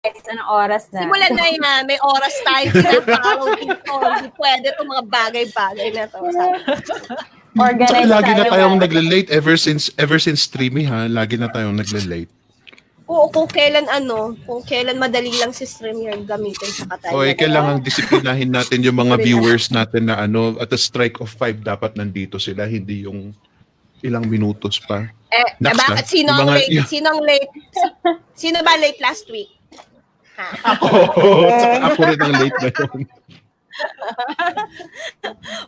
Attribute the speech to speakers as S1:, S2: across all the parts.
S1: Anong oras na?
S2: Simulan na yan. May oras tayo pinaparaw dito. Hindi pwede itong mga bagay-bagay na to.
S1: Organized
S3: lagi na
S1: tayo.
S3: tayong nagle-late ever since streamy ha. Lagi na tayong nagle-late.
S2: Oo, kung kailan madali lang si StreamYard gamitin sa katay.
S3: Kailangan disiplinahin natin yung mga viewers natin na at a strike of 5 dapat nandito sila, hindi yung ilang minutos pa.
S2: Bakit? Sino ang late? Sino ba late last week?
S3: Ako rin ang late na yun.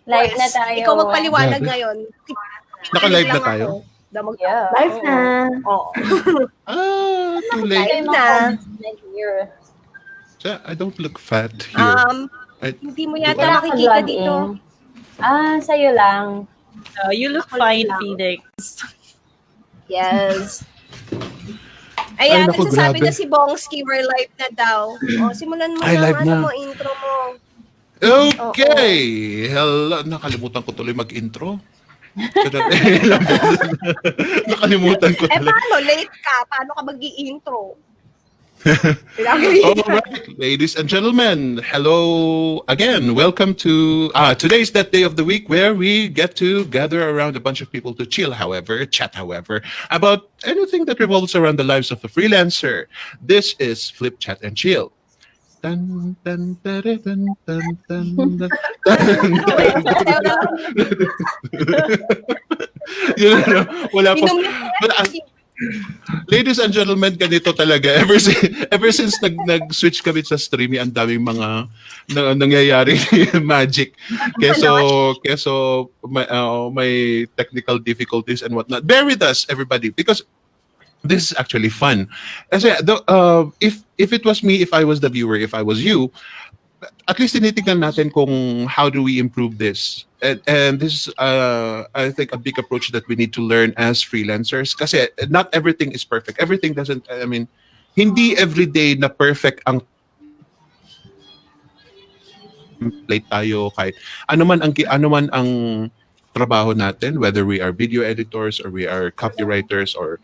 S1: Live na tayo.
S2: Ikaw magpaliwanag ngayon.
S3: Naka-live na tayo?
S1: Yeah.
S4: Live na.
S2: Oo.
S3: Too late.
S2: Live na.
S3: I don't look fat here.
S2: Hindi mo yata makikita dito.
S1: Sa'yo lang.
S5: You look fine, Phoenix.
S2: Yes. Ayan,
S3: naku,
S2: nagsasabi
S3: grabe.
S2: na si Bongski, we're live na daw. Simulan mo
S3: Live na.
S2: mo, intro mo.
S3: Okay. Hello. Nakalimutan ko tuloy mag-intro. Nakalimutan ko tuloy.
S2: Paano? Late ka? Paano ka mag-i-intro?
S3: Alright, ladies and gentlemen, hello again. Welcome to today's that day of the week where we get to gather around a bunch of people to chill, chat, about anything that revolves around the lives of a freelancer. This is Flip, Chat, and Chill. Dun, dun, dun, dun, dun, dun, dun, wala pa. Ladies and gentlemen, ganito talaga. Ever since nag-switch kami sa streaming, ang daming mga nangyayari magic. Keso may technical difficulties and whatnot. Bear with us, everybody, because this is actually fun. Kasi if it was me, if I was the viewer, if I was you, at least tinitignan natin kung how do we improve this. And this is, I think, a big approach that we need to learn as freelancers. Kasi not everything is perfect. Everything doesn't, hindi everyday na perfect ang plate tayo kahit ano man ang trabaho natin, whether we are video editors or we are copywriters or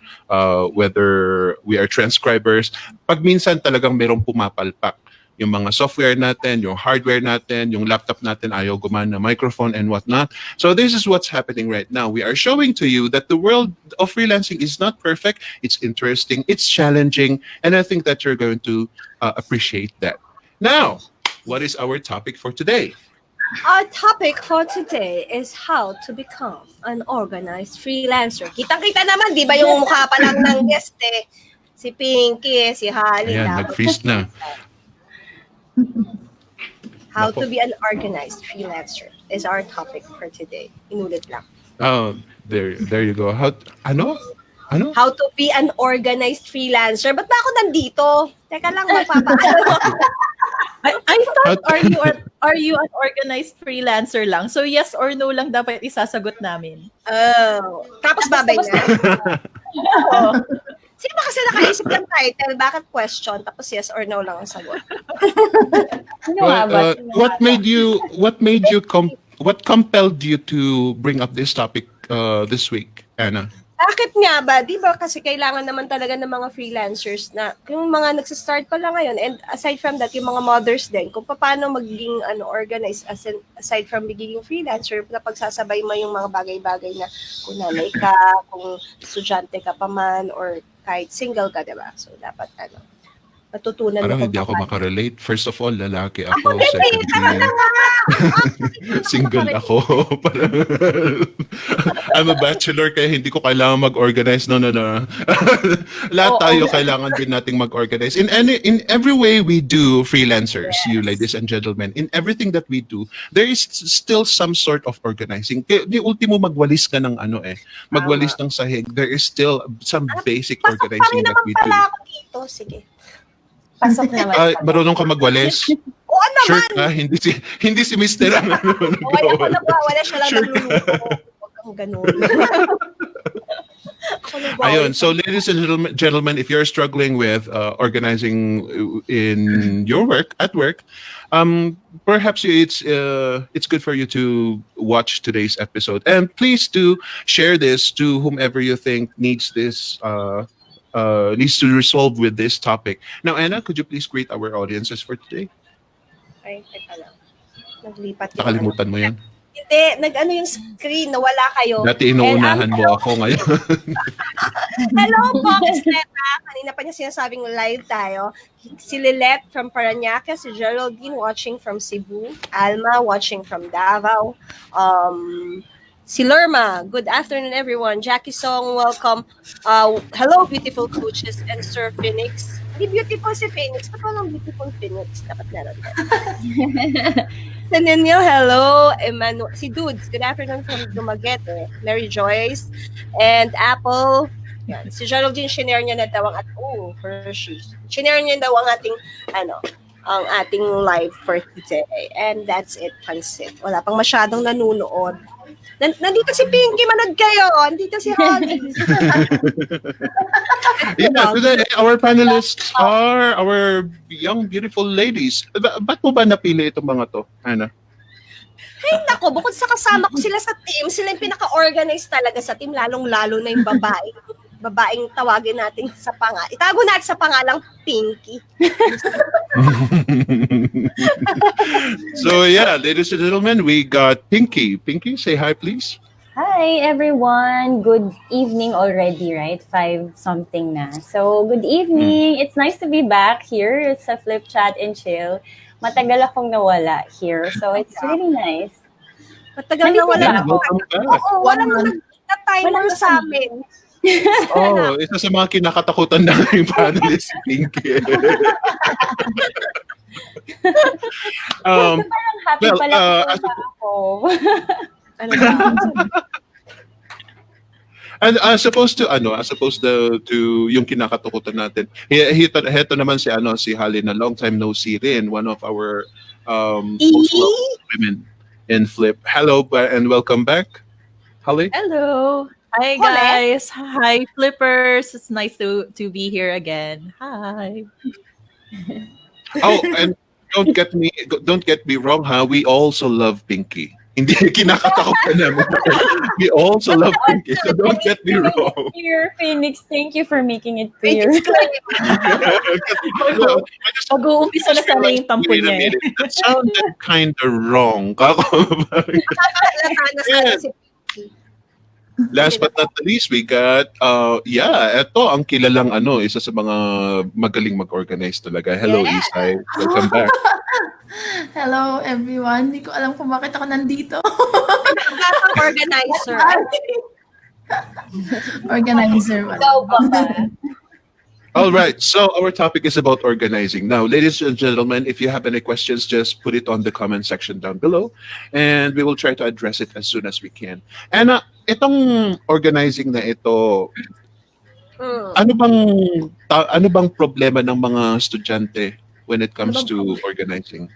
S3: whether we are transcribers. Pag minsan talagang merong pumapalpak. Yung mga software natin, yung hardware natin, yung laptop natin ayaw gumana, microphone and whatnot. So this is what's happening right now. We are showing to you that the world of freelancing is not perfect. It's interesting, it's challenging, and I think that you're going to appreciate that. Now, what is our topic for today?
S2: Our topic for today is how to become an organized freelancer. Kitang-kita naman, di ba yung mukha pa lang ng guest eh. Si Pinky, si Holly.
S3: Ayan, nag-freeze na.
S2: How to be an organized freelancer is our topic for today. Inulit lang.
S3: Oh, there you go. How
S2: to be an organized freelancer. Ba't ba ako nandito? Teka lang, magpapaano.
S5: I thought, are you an organized freelancer lang? So yes or no lang dapat isasagot namin.
S2: Oh. Tapos babay na. Sino ba kasi nakaisip ng title? Bakit question? Tapos yes or no lang ang sagot.
S3: What compelled you to bring up this topic this week, Anna?
S2: Bakit nga ba? Di ba kasi kailangan naman talaga ng mga freelancers na yung mga nagsistart pa lang ngayon, and aside from that, yung mga mothers din, kung paano magiging organized aside from magiging freelancer, na pagsasabay mo yung mga bagay-bagay na kung nanay ka, kung estudyante ka pa man, or kahit single ka, diba? So, dapat matutunan
S3: Parang
S2: mo.
S3: hindi ako makarelate. First of all, lalaki ako. Secondly, single ako. I'm a bachelor kaya hindi ko kailangan mag-organize. No. Lahat tayo kailangan din nating mag-organize. In every way we do, freelancers, you ladies and gentlemen, in everything that we do, there is still some sort of organizing. Di ultimo magwalis ka ng magwalis ng sahig. There is still some basic organizing that we do.
S2: Pasok pa rin naman pala ako dito. Sige.
S1: Pasok naman.
S3: Marunong ka magwalis?
S2: Oo naman.
S3: Sure ka? Hindi si Mr. ang
S2: Wala siya lang nagluluto. Huwag kang ganun.
S3: Ayun. So, ladies and gentlemen, if you're struggling with organizing in your work, at work, perhaps it's good for you to watch today's episode. And please do share this to whomever you think needs this needs to resolve with this topic. Now, Anna, could you please greet our audiences for today?
S2: Ay, teka lang. Naglipat yung
S3: Nakalimutan mo yan?
S2: Hindi, nag-ano yung screen, nawala kayo.
S3: Dati inuunahan mo ako ngayon.
S2: Hello po, Miss Leta. Kanina pa niya sinasabing live tayo. Si Lilette from Parañaque, si Geraldine watching from Cebu, Alma watching from Davao, si Lerma, good afternoon everyone. Jackie Song, welcome. Hello beautiful coaches and Sir Phoenix. Hindi beautiful si Phoenix, ba't walang beautiful Phoenix? Dapat meron. Ninyo, hello. Emmanuel, si Dudes, good afternoon from Dumaguete. Mary Joyce and Apple. Yan. Si Geraldine, shinare niya na daw ang Hershey's. Shinare niya daw ang ating, ang ating live for today. And that's it, pansit. Wala pang masyadong nanunood. Nandito si Pinky, manood kayo. Nandito si Holly.
S3: Yeah, today our panelists are our young beautiful ladies. Ba't mo ba napili itong mga to, Anna?
S2: Ay, nako, bukod sa kasama ko sila sa team, sila yung pinaka-organized talaga sa team, lalong-lalo na yung babaeng tawagin natin sa itago natin sa pangalang Pinky.
S3: So yeah, ladies and gentlemen, we got Pinky. Pinky, say hi, please.
S1: Hi, everyone. Good evening already, right? 5 something na. So, good evening. It's nice to be back here. It's a Flip Chat and Chill. Matagal akong nawala here. So, it's really nice.
S2: Matagal na wala ako.
S3: Welcome back.
S2: Oo, walang nag-timer sa amin.
S3: Oh, isa sa mga kinakatakutan na yung panelist, si Pinky.
S1: Parang happy
S3: well,
S1: pala ako.
S2: Ano ba?
S3: And as opposed to yung kinakatakutan natin. Heto naman si Holly na long time no see rin, one of our most welcome women in Flip. Hello and welcome back, Holly.
S5: Hello. Hi guys. Hi Flippers. It's nice to be here again. Hi.
S3: Oh, and don't get me wrong, ha? We also love Pinky. Hindi kinakatakutan namin. We also love Pinky, so don't get me wrong.
S1: Here, Phoenix, thank you for making it clear.
S5: Mag-uumpisa na sana yung tampo niya.
S3: That sounded kind of wrong.
S2: Nakakahalata na sana si Pinky.
S3: Last but not the least, we got, ito ang kilalang isa sa mga magaling mag-organize talaga. Hello, Isay. Welcome back.
S4: Hello, everyone. Hindi ko alam kung bakit ako nandito.
S2: Organizer.
S4: Organizer.
S1: Ikaw ba ba?
S3: All right, so our topic is about organizing. Now, ladies and gentlemen, if you have any questions, just put it on the comment section down below, and we will try to address it as soon as we can. And itong organizing na ito, ano bang problema ng mga estudyante when it comes to organizing?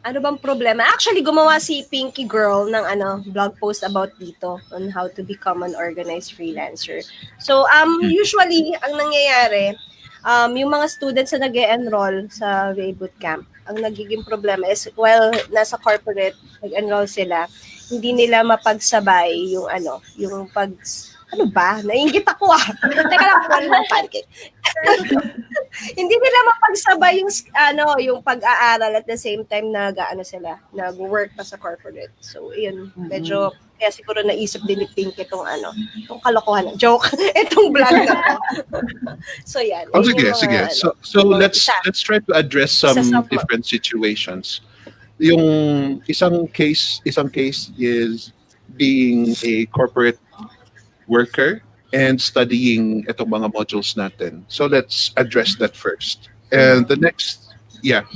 S2: Ano bang problema? Actually, gumawa si Pinky Girl ng blog post about dito on how to become an organized freelancer. So, usually, ang nangyayari, yung mga students na nag-e-enroll sa VA Bootcamp, ang nagiging problema is, while nasa corporate, nag-enroll sila, hindi nila mapagsabay yung Nainggit ako Teka lang, kuha ng pancake. Hindi nila mapagsabay yung pag-aaral at the same time nag-work pa sa corporate. So, yun, medyo, kaya siguro naisip din ni Pink itong kalokohan. Joke, itong vlog na to. So, yan.
S3: Oh, sige. So let's try to address some different situations. Yung isang case is being a corporate worker and studying itong mga modules natin. So let's address that first. And the next,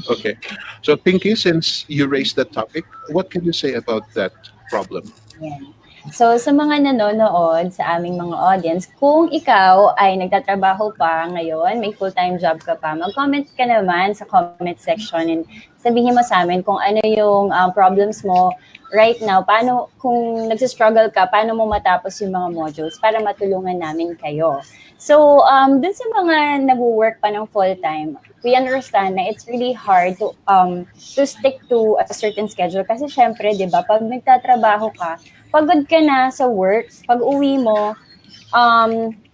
S3: okay. So Pinky, since you raised that topic, what can you say about that problem?
S1: Yan. So sa mga nanonood sa aming mga audience, kung ikaw ay nagtatrabaho pa ngayon, may full-time job ka pa, mag-comment ka naman sa comment section and sabihin mo sa amin kung ano yung problems mo right now, kung nagsistruggle ka, paano mo matapos yung mga modules para matulungan namin kayo. So, dun sa mga nag-work pa ng full-time, we understand na it's really hard to stick to a certain schedule kasi syempre, di ba, pag nagtatrabaho ka, pagod ka na sa work, pag uwi mo,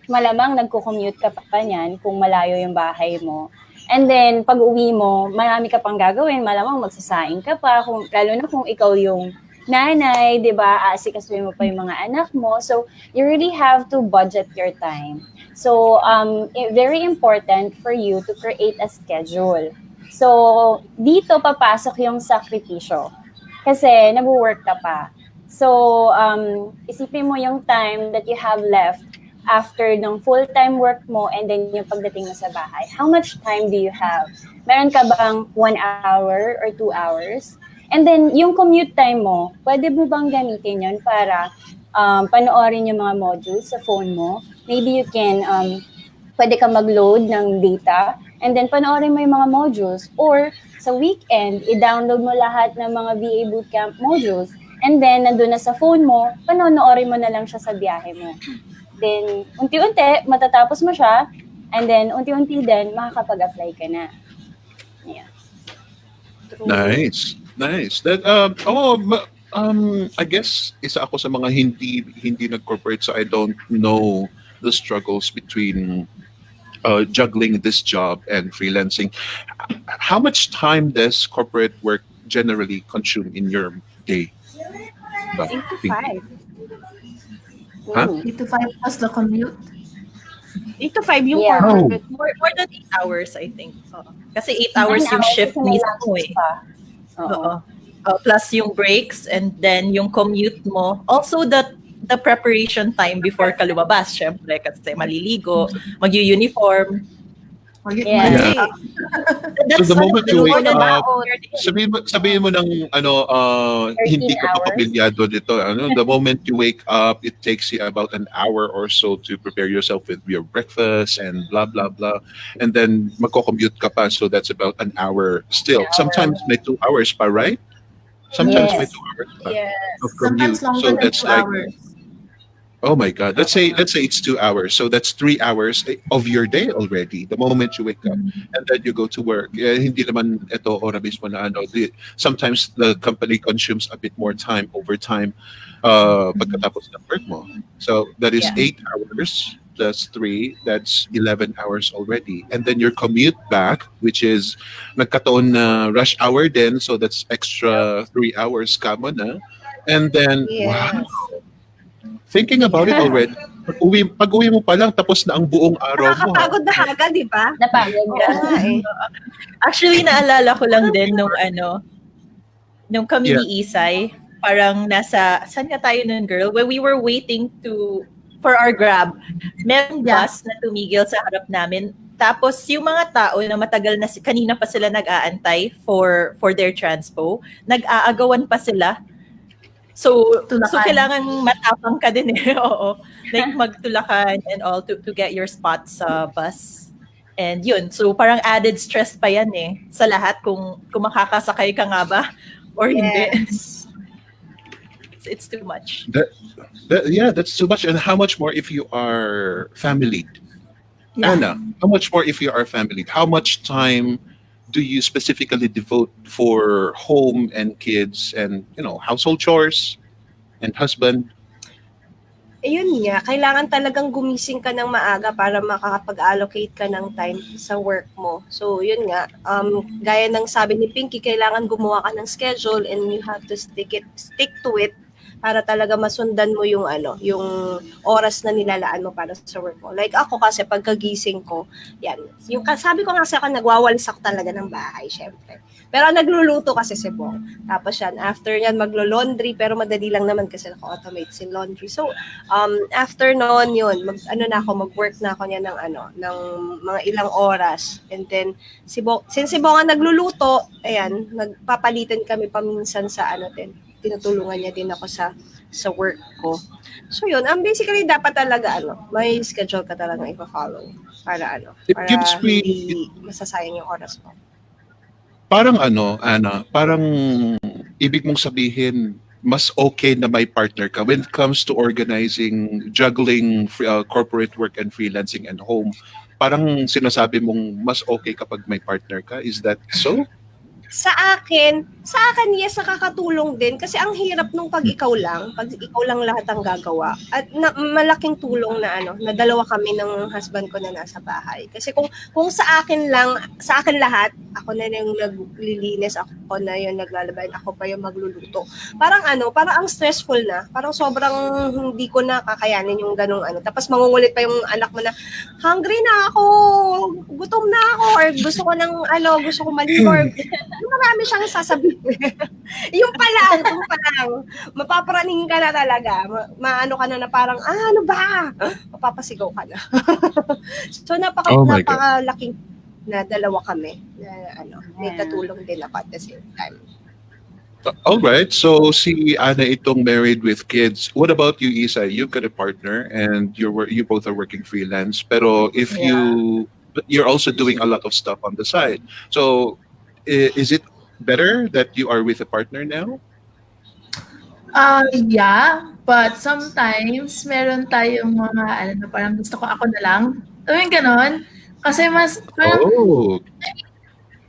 S1: malamang nagko-commute ka pa niyan kung malayo yung bahay mo. And then, pag uwi mo, marami ka pang gagawin. Malamang magsasaing ka pa, lalo na kung ikaw yung nanay, di ba? Aasikasuhin mo pa yung mga anak mo. So, you really have to budget your time. So, very important for you to create a schedule. So, dito papasok yung sakripisyo. Kasi, nag-work ka pa. So, isipin mo yung time that you have left after ng full-time work mo and then yung pagdating mo sa bahay. How much time do you have? Meron ka bang 1 hour or 2 hours? And then, yung commute time mo, pwede mo bang gamitin yun para panoorin yung mga modules sa phone mo? Maybe you can, pwede ka mag-load ng data and then panoorin mo yung mga modules. Or sa weekend, i-download mo lahat ng mga VA Bootcamp modules and then, nandun na sa phone mo, panonoorin mo na lang siya sa biyahe mo. Then, unti-unti, matatapos mo siya, and then, unti-unti din, makakapag-apply ka na. Yeah.
S3: Nice. That I guess isa ako sa mga hindi nag-corporate, so I don't know the struggles between juggling this job and freelancing. How much time does corporate work generally consume in your day?
S2: 8 to 5.
S3: Huh?
S4: 8 to 5 plus the commute.
S2: 8 to 5 yung
S1: Yeah.
S2: corporate.
S5: More than 8 hours, I think. Kasi 8 hours
S1: 9
S5: yung
S1: hours
S5: shift
S1: kasi may
S5: mismo
S1: lunches
S5: eh.
S1: pa. Oo.
S5: Oo. Plus yung breaks and then yung commute mo. Also the preparation time before ka lumabas, syempre, kasi maliligo, mag-uniform.
S1: Yeah.
S3: Yeah. So the moment you wake up,
S5: Sabi,
S3: sabihin mo ng hindi
S1: 13
S3: ka pa
S1: hours?
S3: pamilyado dito. The moment you wake up, it takes you about an hour or so to prepare yourself with your breakfast and blah blah blah, and then magko-commute ka pa. So that's about an hour still. Sometimes may 2 hours pa, right? Sometimes
S1: Yes.
S3: may 2 hours pa
S2: Yes.
S3: of commute.
S4: Sometimes longer
S3: So
S4: than
S3: that's
S4: 2
S3: like,
S4: hours.
S3: oh my God. Let's say it's 2 hours. So that's 3 hours of your day already. The moment you wake up and then you go to work. Hindi naman ito ora mismo na ano. Sometimes the company consumes a bit more time over time pagkatapos ng work mo. So that is
S5: Yeah.
S3: 8 hours. That's 3. That's 11 hours already. And then your commute back, which is nagkataon na rush hour din. So that's extra 3 hours ka mo na. And then, wow.
S2: Yes.
S3: Thinking about it already, pag-uwi mo pa lang, tapos na ang buong araw mo.
S2: Nakakapagod na agad, di ba?
S1: Napagod
S2: Oo
S1: ka.
S2: nga eh.
S5: Actually, naalala ko lang din nung kami ni Isay, parang saan nga tayo nun, girl? When we were waiting for our Grab, merong bus na tumigil sa harap namin. Tapos yung mga tao na matagal na, kanina pa sila nag-aantay for their transpo, nag-aagawan pa sila. So kailangan matapang ka din eh. Oo. Like magtulakan and all to get your spot sa bus. And yun, so parang added stress pa yan eh sa lahat kung makakasakay ka nga ba or hindi.
S2: Yes.
S5: It's too much.
S3: That's too much. And how much more if you are family?
S4: Yeah.
S3: Anna, how much more if you are family? How much time do you specifically devote for home and kids and household chores and husband?
S2: Ayun nga, kailangan talagang gumising ka ng maaga para makakapag-allocate ka ng time sa work mo. So, yun nga, gaya ng sabi ni Pinky, kailangan gumawa ka ng schedule and you have to stick to it para talaga masundan mo yung oras na nilalaan mo para sa work mo. Like ako kasi pagkagising ko, yan. Yung sabi ko nga sa akin, nagwawalsak talaga ng bahay, syempre. Pero nagluluto kasi si Bong. Tapos yan, after yan, maglo-laundry, pero madali lang naman kasi naka-automate si laundry. So, after noon yun, mag-work na ako niya ng mga ilang oras. And then, since si Bong ang nagluluto, ayan, nagpapalitan kami paminsan sa tinutulungan niya din ako sa work ko. So yun, basically dapat talaga may schedule ka talaga ipa-follow para
S3: It
S2: para
S3: gives me-
S2: hindi masasayang yung oras mo.
S3: Parang Anna, parang ibig mong sabihin, mas okay na may partner ka when it comes to organizing, juggling corporate work and freelancing and home. Parang sinasabi mong mas okay kapag may partner ka. Is that so?
S2: Sa akin, sa akin, yes, nakakatulong din. Kasi ang hirap nung pag ikaw lang lahat ang gagawa. At malaking tulong na na dalawa kami ng husband ko na nasa bahay. Kasi kung sa akin lahat, ako na yung naglilinis, ako na yung naglalabay, ako pa yung magluluto. Parang ang stressful na. Parang sobrang hindi ko na kakayanin yung ganung Tapos mangungulit pa yung anak mo na, hungry na ako, gutom na ako, or gusto ko maligo, or marami siyang sasabihin. yung pa lang, mapapraning ka na talaga. Maano ka na parang, ano ba? Mapapasigaw ka na. So, napakalaking na dalawa kami na may katulong din ako at the same time.
S3: All right. So si Ana itong married with kids. What about you, Isa? You've got a partner and you both are working freelance. Pero but you're also doing a lot of stuff on the side. So is it better that you are with a partner now?
S4: Yeah, but sometimes meron tayong mga parang gusto ko ako na lang. Yung ganon. Kasi mas parang
S3: Oh.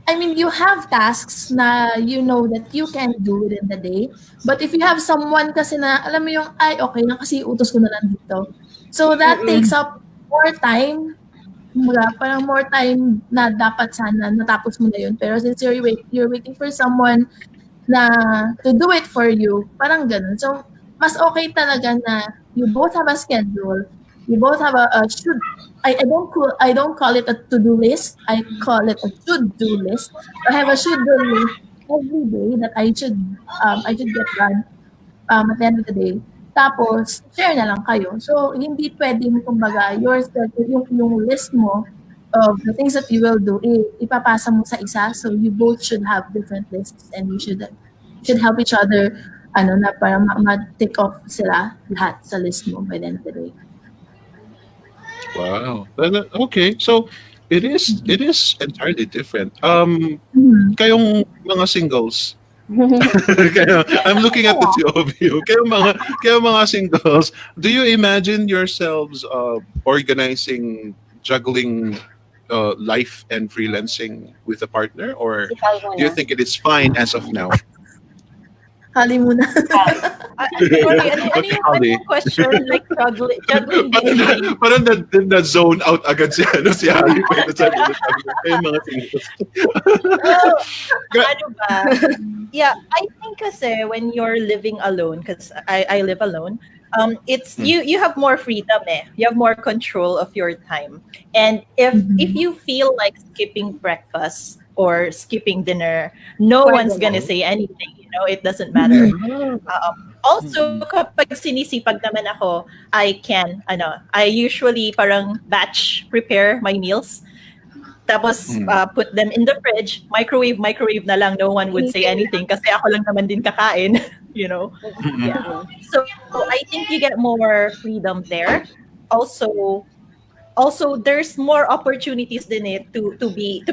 S4: I mean, you have tasks na you know that you can do within the day. But if you have someone kasi na, alam mo yung, ay, okay lang kasi utos ko na lang dito. So that takes up more time. Parang more time na dapat sana natapos mo na yun. Pero since you're waiting for someone na to do it for you, parang ganun. So, mas okay talaga na you both have a schedule. You both have a should. I don't call it a to-do list. I call it a should-do list. I have a should-do list every day that I should get done at the end of the day. Tapos, share na lang kayo. So, hindi pwedeng, kumbaga, yung list mo of the things that you will do, ipapasa mo sa isa. So, you both should have different lists and you should help each other na para ma-tick off sila lahat sa list mo by the end of the day.
S3: Wow. Okay. So it is entirely different. Kayong mga singles. I'm looking at the two of you. Kayong mga singles, do you imagine yourselves organizing, juggling life and freelancing with a partner, or do you think it is fine as of now?
S4: Hali muna.
S5: Sorry, ano yung question? Like juggling din.
S3: Parang na zone out agad si Ali. Kayong mga singles.
S5: Ano ba? Yeah, I think kasi when you're living alone, because I live alone, it's you have more freedom You have more control of your time. And if you feel like skipping breakfast or skipping dinner, no one's gonna say anything. It doesn't matter. Also, kapag sinisipag naman ako, I usually parang batch prepare my meals. Tapos put them in the fridge, microwave na lang. No one would say anything kasi ako lang naman din kakain, Yeah. So I think you get more freedom there. Also there's more opportunities din to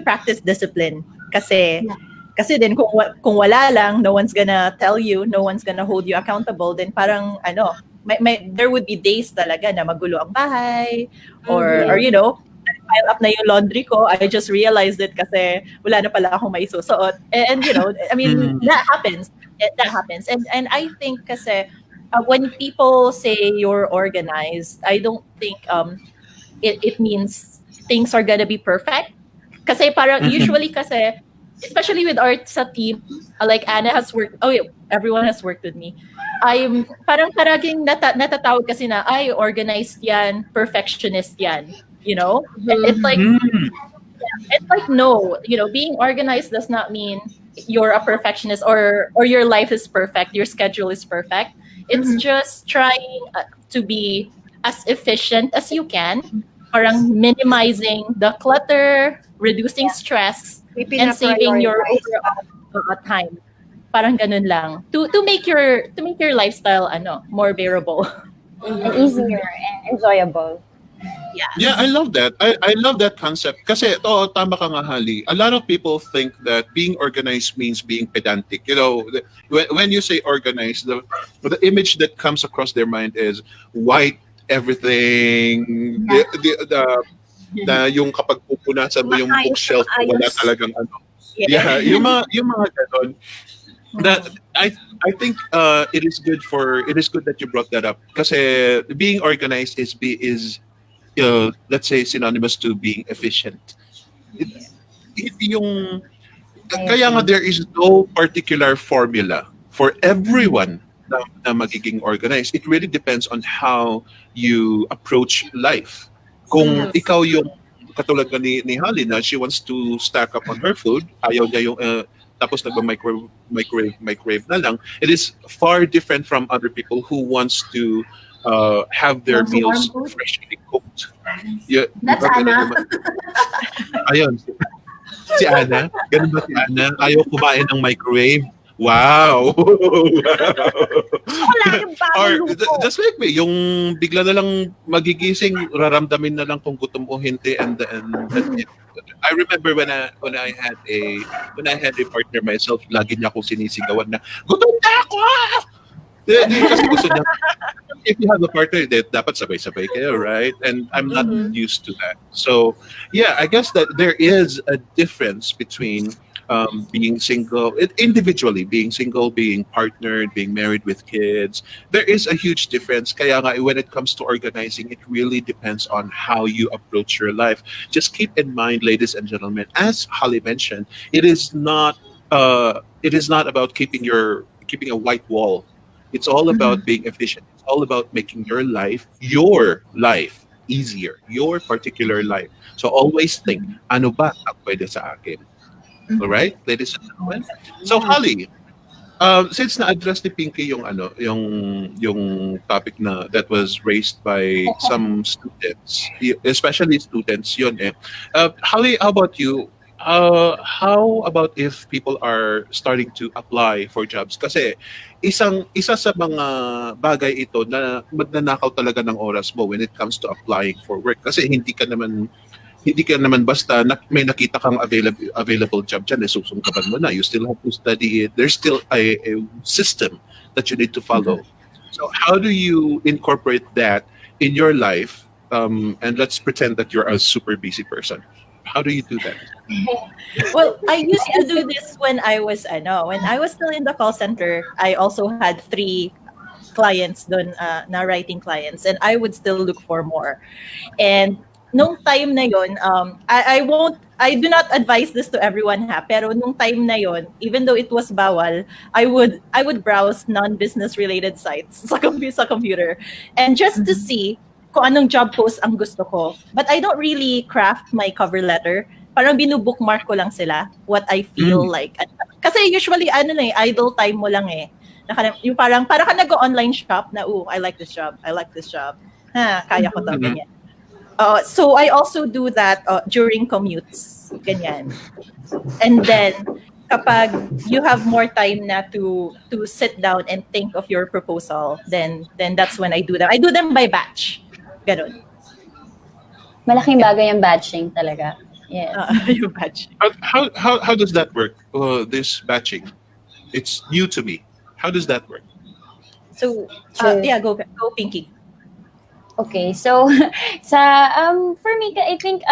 S5: practice discipline kasi din kung wala lang, no one's gonna tell you, no one's gonna hold you accountable, then parang there would be days talaga na magulo ang bahay or pile up na yung laundry ko. I just realized it kasi wala na pala akong maisusuot. And I mean, that happens. And I think kasi when people say you're organized, I don't think it means things are gonna be perfect. Kasi parang usually kasi, especially with our sa team, like Anna has worked, everyone has worked with me. I'm parang paraging natatawag kasi na, organized yan, perfectionist yan, It's like, it's like, no, being organized does not mean you're a perfectionist or your life is perfect, your schedule is perfect. It's just trying to be as efficient as you can, parang minimizing the clutter, reducing stress, and saving your overall time. Parang ganun lang. To make your lifestyle more bearable.
S1: And easier and enjoyable.
S3: Yeah, I love that. I love that concept. Kasi tama ka nga, Hali. A lot of people think that being organized means being pedantic. When you say organized, the image that comes across their mind is white everything. Yung kapag pupunasan mo yung bookshelf, wala talagang Yeah, yung mga ganon. that I think it is good that you brought that up kasi being organized is let's say synonymous to being efficient. It, Hindi yung
S1: I
S3: kaya nga
S1: agree.
S3: there is no particular formula for everyone na magiging organized. It really depends on how you approach life. Kung ikaw yung katulad ka ni Holly na she wants to stack up on her food, ayaw niya yung tapos microwave na lang. It is far different from other people who wants to have their
S4: Want to warm
S3: meals
S4: food?
S3: freshly cooked. Yeah, di
S4: That's
S3: ba ganun
S4: Anna.
S3: naman? Ayun, si Ana? Ganun ba si Ana? Ayaw kumain ng microwave? Wow!
S2: Gusto ko laging
S3: Or
S2: bagong luto.
S3: just like me, yung bigla na lang magigising, raramdamin na lang kung gutom o hindi, and I remember when I had a partner myself, lagi niya akong sinisigawan na gutom na ako. Kasi gusto niya, if you have a partner, dapat sabay-sabay kayo, right? And I'm not used to that. So, yeah, I guess that there is a difference between being single, individually, being single, being partnered, being married with kids. There is a huge difference. Kaya nga, when it comes to organizing, it really depends on how you approach your life. Just keep in mind, ladies and gentlemen, as Holly mentioned, it is not about keeping a white wall. It's all about being efficient. It's all about making your life easier, your particular life. So always think, ano ba ang pwede sa akin? All right, ladies and gentlemen. So Holly, since na-address ni Pinky yung yung topic na that was raised by some students, especially students yun eh. Holly, how about you? How about if people are starting to apply for jobs? Kasi isa sa mga bagay ito na magnanakaw talaga ng oras mo when it comes to applying for work. Kasi hindi ka naman basta may nakita kang available job dyan, susungkaban mo na. You still have to study it. There's still a system that you need to follow. So how do you incorporate that in your life? And let's pretend that you're a super busy person. How do you do that?
S5: Well, I used to do this when I was still in the call center. I also had 3 clients doon na writing clients, and I would still look for more. And nung time na yon, I do not advise this to everyone ha, pero nung time na yon, even though it was bawal, I would browse non-business related sites sa computer, and just to see kung anong job post ang gusto ko. But I don't really craft my cover letter. Parang binubookmark ko lang sila, what I feel like. Kasi usually, idle time mo lang eh. Yung parang ka nag-online shop na, I like this job. I like this job. Kaya ko to, ganyan. So I also do that during commutes, ganyan. And then, kapag you have more time na to sit down and think of your proposal, then that's when I do them. I do them by batch. Ganon.
S1: Malaking bagay yung batching talaga. Yes.
S5: Yung batch.
S3: How does that work? This batching, it's new to me. How does that work?
S5: So,
S1: Sure.
S5: yeah, go Pinky.
S1: Okay, so for me, I think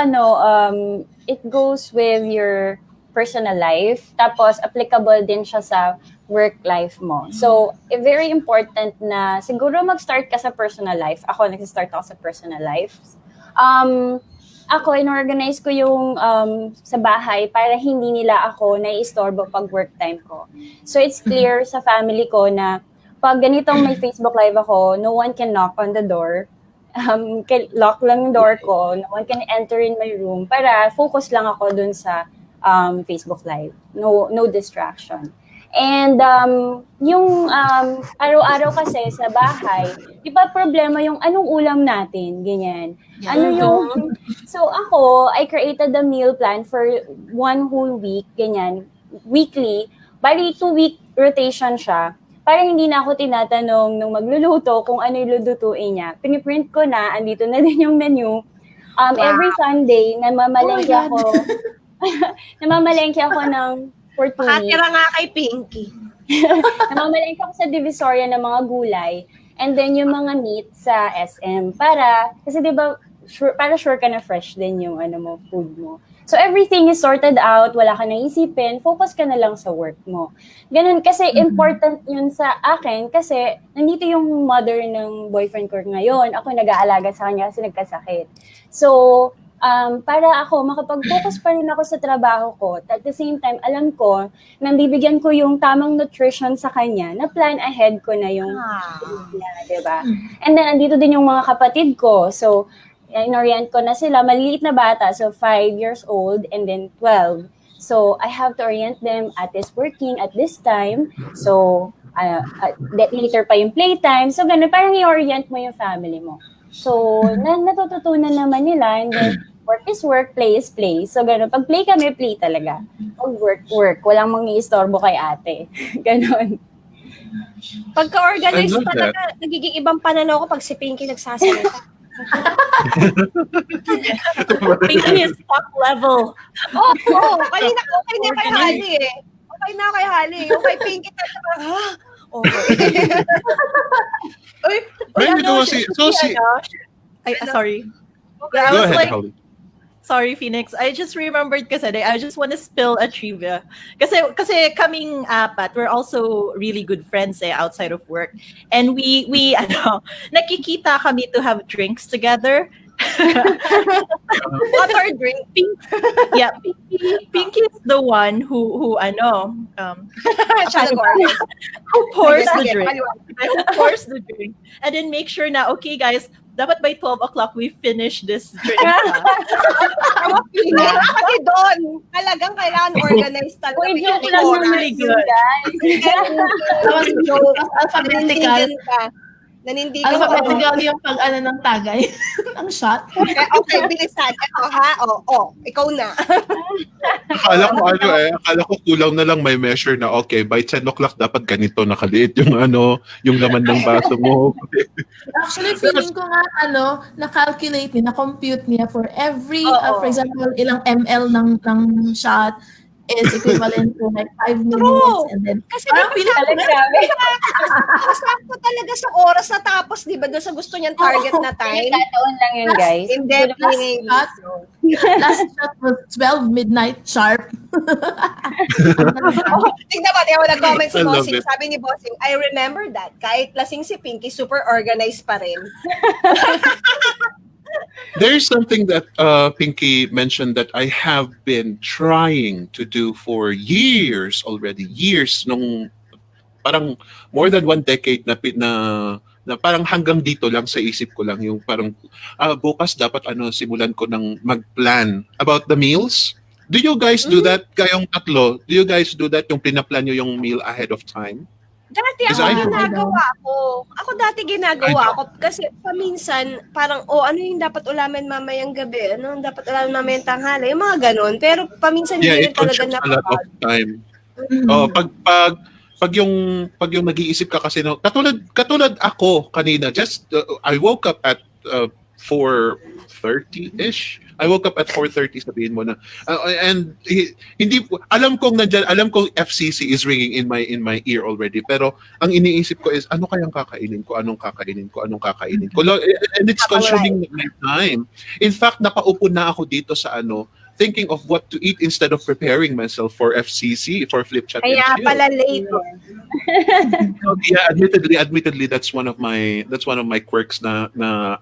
S1: it goes with your personal life, tapos applicable din siya sa work life mo. So, very important na siguro mag-start ka sa personal life. Ako, nag-start ako sa personal life. Ako, inorganize ko yung sa bahay para hindi nila ako naiistorbo pag work time ko. So, it's clear sa family ko na pag ganitong may Facebook Live ako, no one can knock on the door. Lock lang yung door ko. No one can enter in my room para focus lang ako dun sa Facebook Live. No distraction. And yung araw-araw kasi sa bahay, di ba problema yung anong ulam natin, ganyan. So ako, I created a meal plan for 1 whole week, ganyan, weekly. Bali 2-week rotation siya. Para hindi na ako tinatanong nung magluluto kung ano yung lulutuin niya. Piniprint ko na, andito na din yung menu. Every Sunday, namamalengke ako. Namamalengke ako ng for 2 weeks.
S2: Nakatira nga kay Pinky.
S1: Namamalengke ako sa Divisoria ng mga gulay. And then yung mga meat sa SM. Kasi di ba, sure ka na fresh din yung food mo. So everything is sorted out, wala ka naisipin, focus ka na lang sa work mo. Ganun kasi important yun sa akin kasi nandito yung mother ng boyfriend ko ngayon. Ako nag-aalaga sa kanya kasi nagkasakit. So, para ako, makapag-focus pa rin ako sa trabaho ko. At the same time, alam ko, nabibigyan ko yung tamang nutrition sa kanya, na plan ahead ko na yung niya, diba? And then, andito din yung mga kapatid ko. So, inorient ko na sila, maliit na bata, so 5 years old and then 12. So, I have to orient them at this working at this time. So, later pa yung playtime. So, ganun, parang i-orient mo yung family mo. So, natututunan naman nila and then, work is work, play is play. So, ganun. Pag play kami, play talaga. Pag work, work. Walang mang-i-istorbo kay ate. Ganun.
S2: Pagka-organized talaga, nagiging ibang pananaw ko pag si Pinky nagsasalita.
S5: Pinky is top level.
S2: Kanina okay na kay Hali eh. Okay na kay Hali. Yung kay Pinky talaga, ha? Okay.
S5: Uy, sorry. Yeah, I
S3: Go
S5: was
S3: ahead,
S5: like,
S3: Holly.
S5: sorry, Phoenix. I just remembered kasi I just want to spill a trivia. Kasi kaming apat, we're also really good friends outside of work. And we nakikita kami to have drinks together.
S2: What or drink?
S5: Yeah, Pinky is the one who
S2: Siya nag-organize.
S5: who pours the
S2: Sige,
S5: drink.
S2: paliwanag.
S5: Who pours the drink. And then make sure na, okay guys, dapat by 12 o'clock we finish this drink.
S2: Kasi doon, talagang kailangan organize talaga.
S1: Uy, joke
S2: Yung
S1: lang
S2: oras.
S1: naman yun, guys.
S4: Tapos alphabetical.
S2: Nanindigan ka.
S4: Alphabetical yung pag-ano ng tagay. Ang shot.
S2: Okay, bilisan. Ito ha? Ikaw na.
S3: Akala ko kulang na lang may measure na okay, by 10 o'clock dapat ganito nakaliit yung yung laman ng baso mo.
S4: Actually, feeling ko nga, na-calculate niya, na-compute niya for every, for example, ilang ml ng shot is equivalent to like 5 minutes. And then,
S2: Kasi
S4: parang feeling ko,
S2: sakto talaga sa oras na tapos, di ba, doon sa gusto niyang target na time.
S1: Tataon lang yun, guys.
S2: Hindi,
S4: last shot was 12 midnight sharp.
S2: Tingnan mo, nag-comment si
S3: I love
S2: Bossing.
S3: it.
S2: Sabi ni Bossing, I remember that. Kahit lasing si Pinky, super organized pa rin.
S3: There's something that Pinky mentioned that I have been trying to do for years already. Years, nung parang more than 1 decade na parang hanggang dito lang sa isip ko lang yung parang bukas dapat simulan ko ng mag-plan about the meals. Do you guys do that? Kayong tatlo, do you guys do that? Yung pinaplan nyo yung meal ahead of time?
S2: Dati
S3: Kasi
S2: ako ginagawa ko. Kasi paminsan, parang, ano yung dapat ulamin mamayang gabi? Ano yung dapat ulamin mamayang tanghali? Yung mga ganun. Pero paminsan hindi rin
S3: It
S2: talaga
S3: consumes a lot of time. Pag yung nag-iisip ka kasi katulad ako kanina, I woke up at 4:30-ish. I woke up at 4:30, sabihin mo na. And hindi alam kong FCC is ringing in my ear already, pero ang iniisip ko is anong kakainin ko. And it's consuming my time. In fact, nakaupo na ako dito sa thinking of what to eat instead of preparing myself for FCC, for Flip Chat.
S2: Kaya pala late.
S3: Yeah, admittedly that's one of my quirks na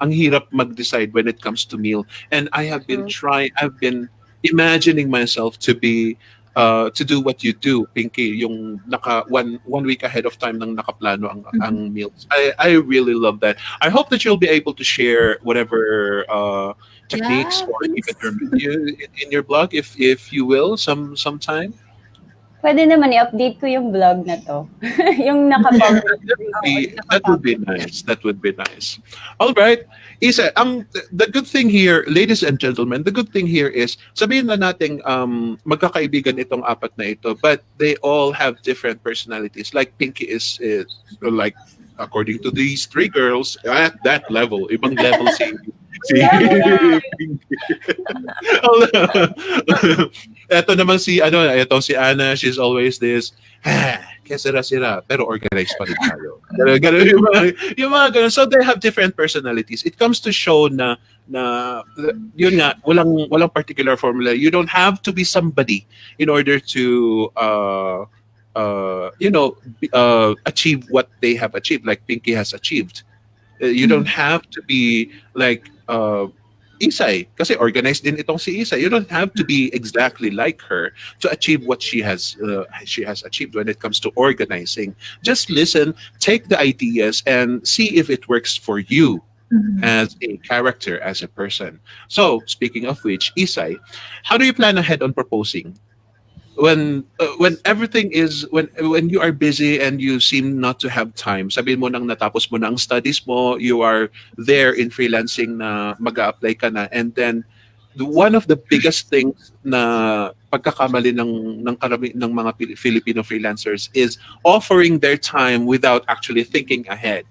S3: ang hirap mag-decide when it comes to meal. And I have been I've been imagining myself to be to do what you do, Pinky, yung one week ahead of time nang nakaplano ang meals. I really love that. I hope that you'll be able to share whatever techniques or even in your blog if you will sometime.
S1: Pwede naman i-update ko yung blog na to. Yung nakapublish.
S3: That would be nice. That would be nice. All right. Isa, the good thing here, ladies and gentlemen, the good thing here is, sabihin na natin magkakaibigan itong apat na ito, but they all have different personalities. Like Pinky is like, according to these 3 girls, at that level, ibang level si Ito naman si Ana, she's always this sira-sira, pero organized pa rin tayo. Yung mga ganun. So they have different personalities. It comes to show na na yun nga, walang particular formula. You don't have to be somebody in order to achieve what they have achieved, like Pinky has achieved. You don't have to be like Isay, kasi organized din itong si Isay. You don't have to be exactly like her to achieve what she has achieved when it comes to organizing. Just listen, take the ideas, and see if it works for you as a character, as a person. So, speaking of which, Isay, how do you plan ahead on proposing? When everything is when you are busy and you seem not to have time, sabihin mo nang natapos mo na ang studies mo, you are there in freelancing na mag-a-apply ka na, and then one of the biggest things na pagkakamali ng mga Filipino freelancers is offering their time without actually thinking ahead.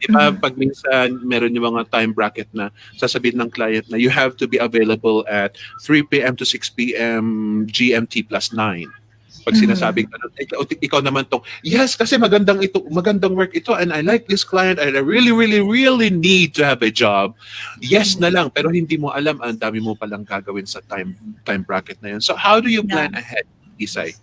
S3: Di ba, pag minsan meron yung mga time bracket na sasabihin ng client na you have to be available at 3 p.m. to 6 p.m. GMT plus 9. Pag sinasabi ka, ikaw naman tong, yes, kasi magandang work ito, and I like this client, and I really, really, really need to have a job. Yes na lang, pero hindi mo alam, ang dami mo palang gagawin sa time bracket na yun. So how do you plan ahead, Isay?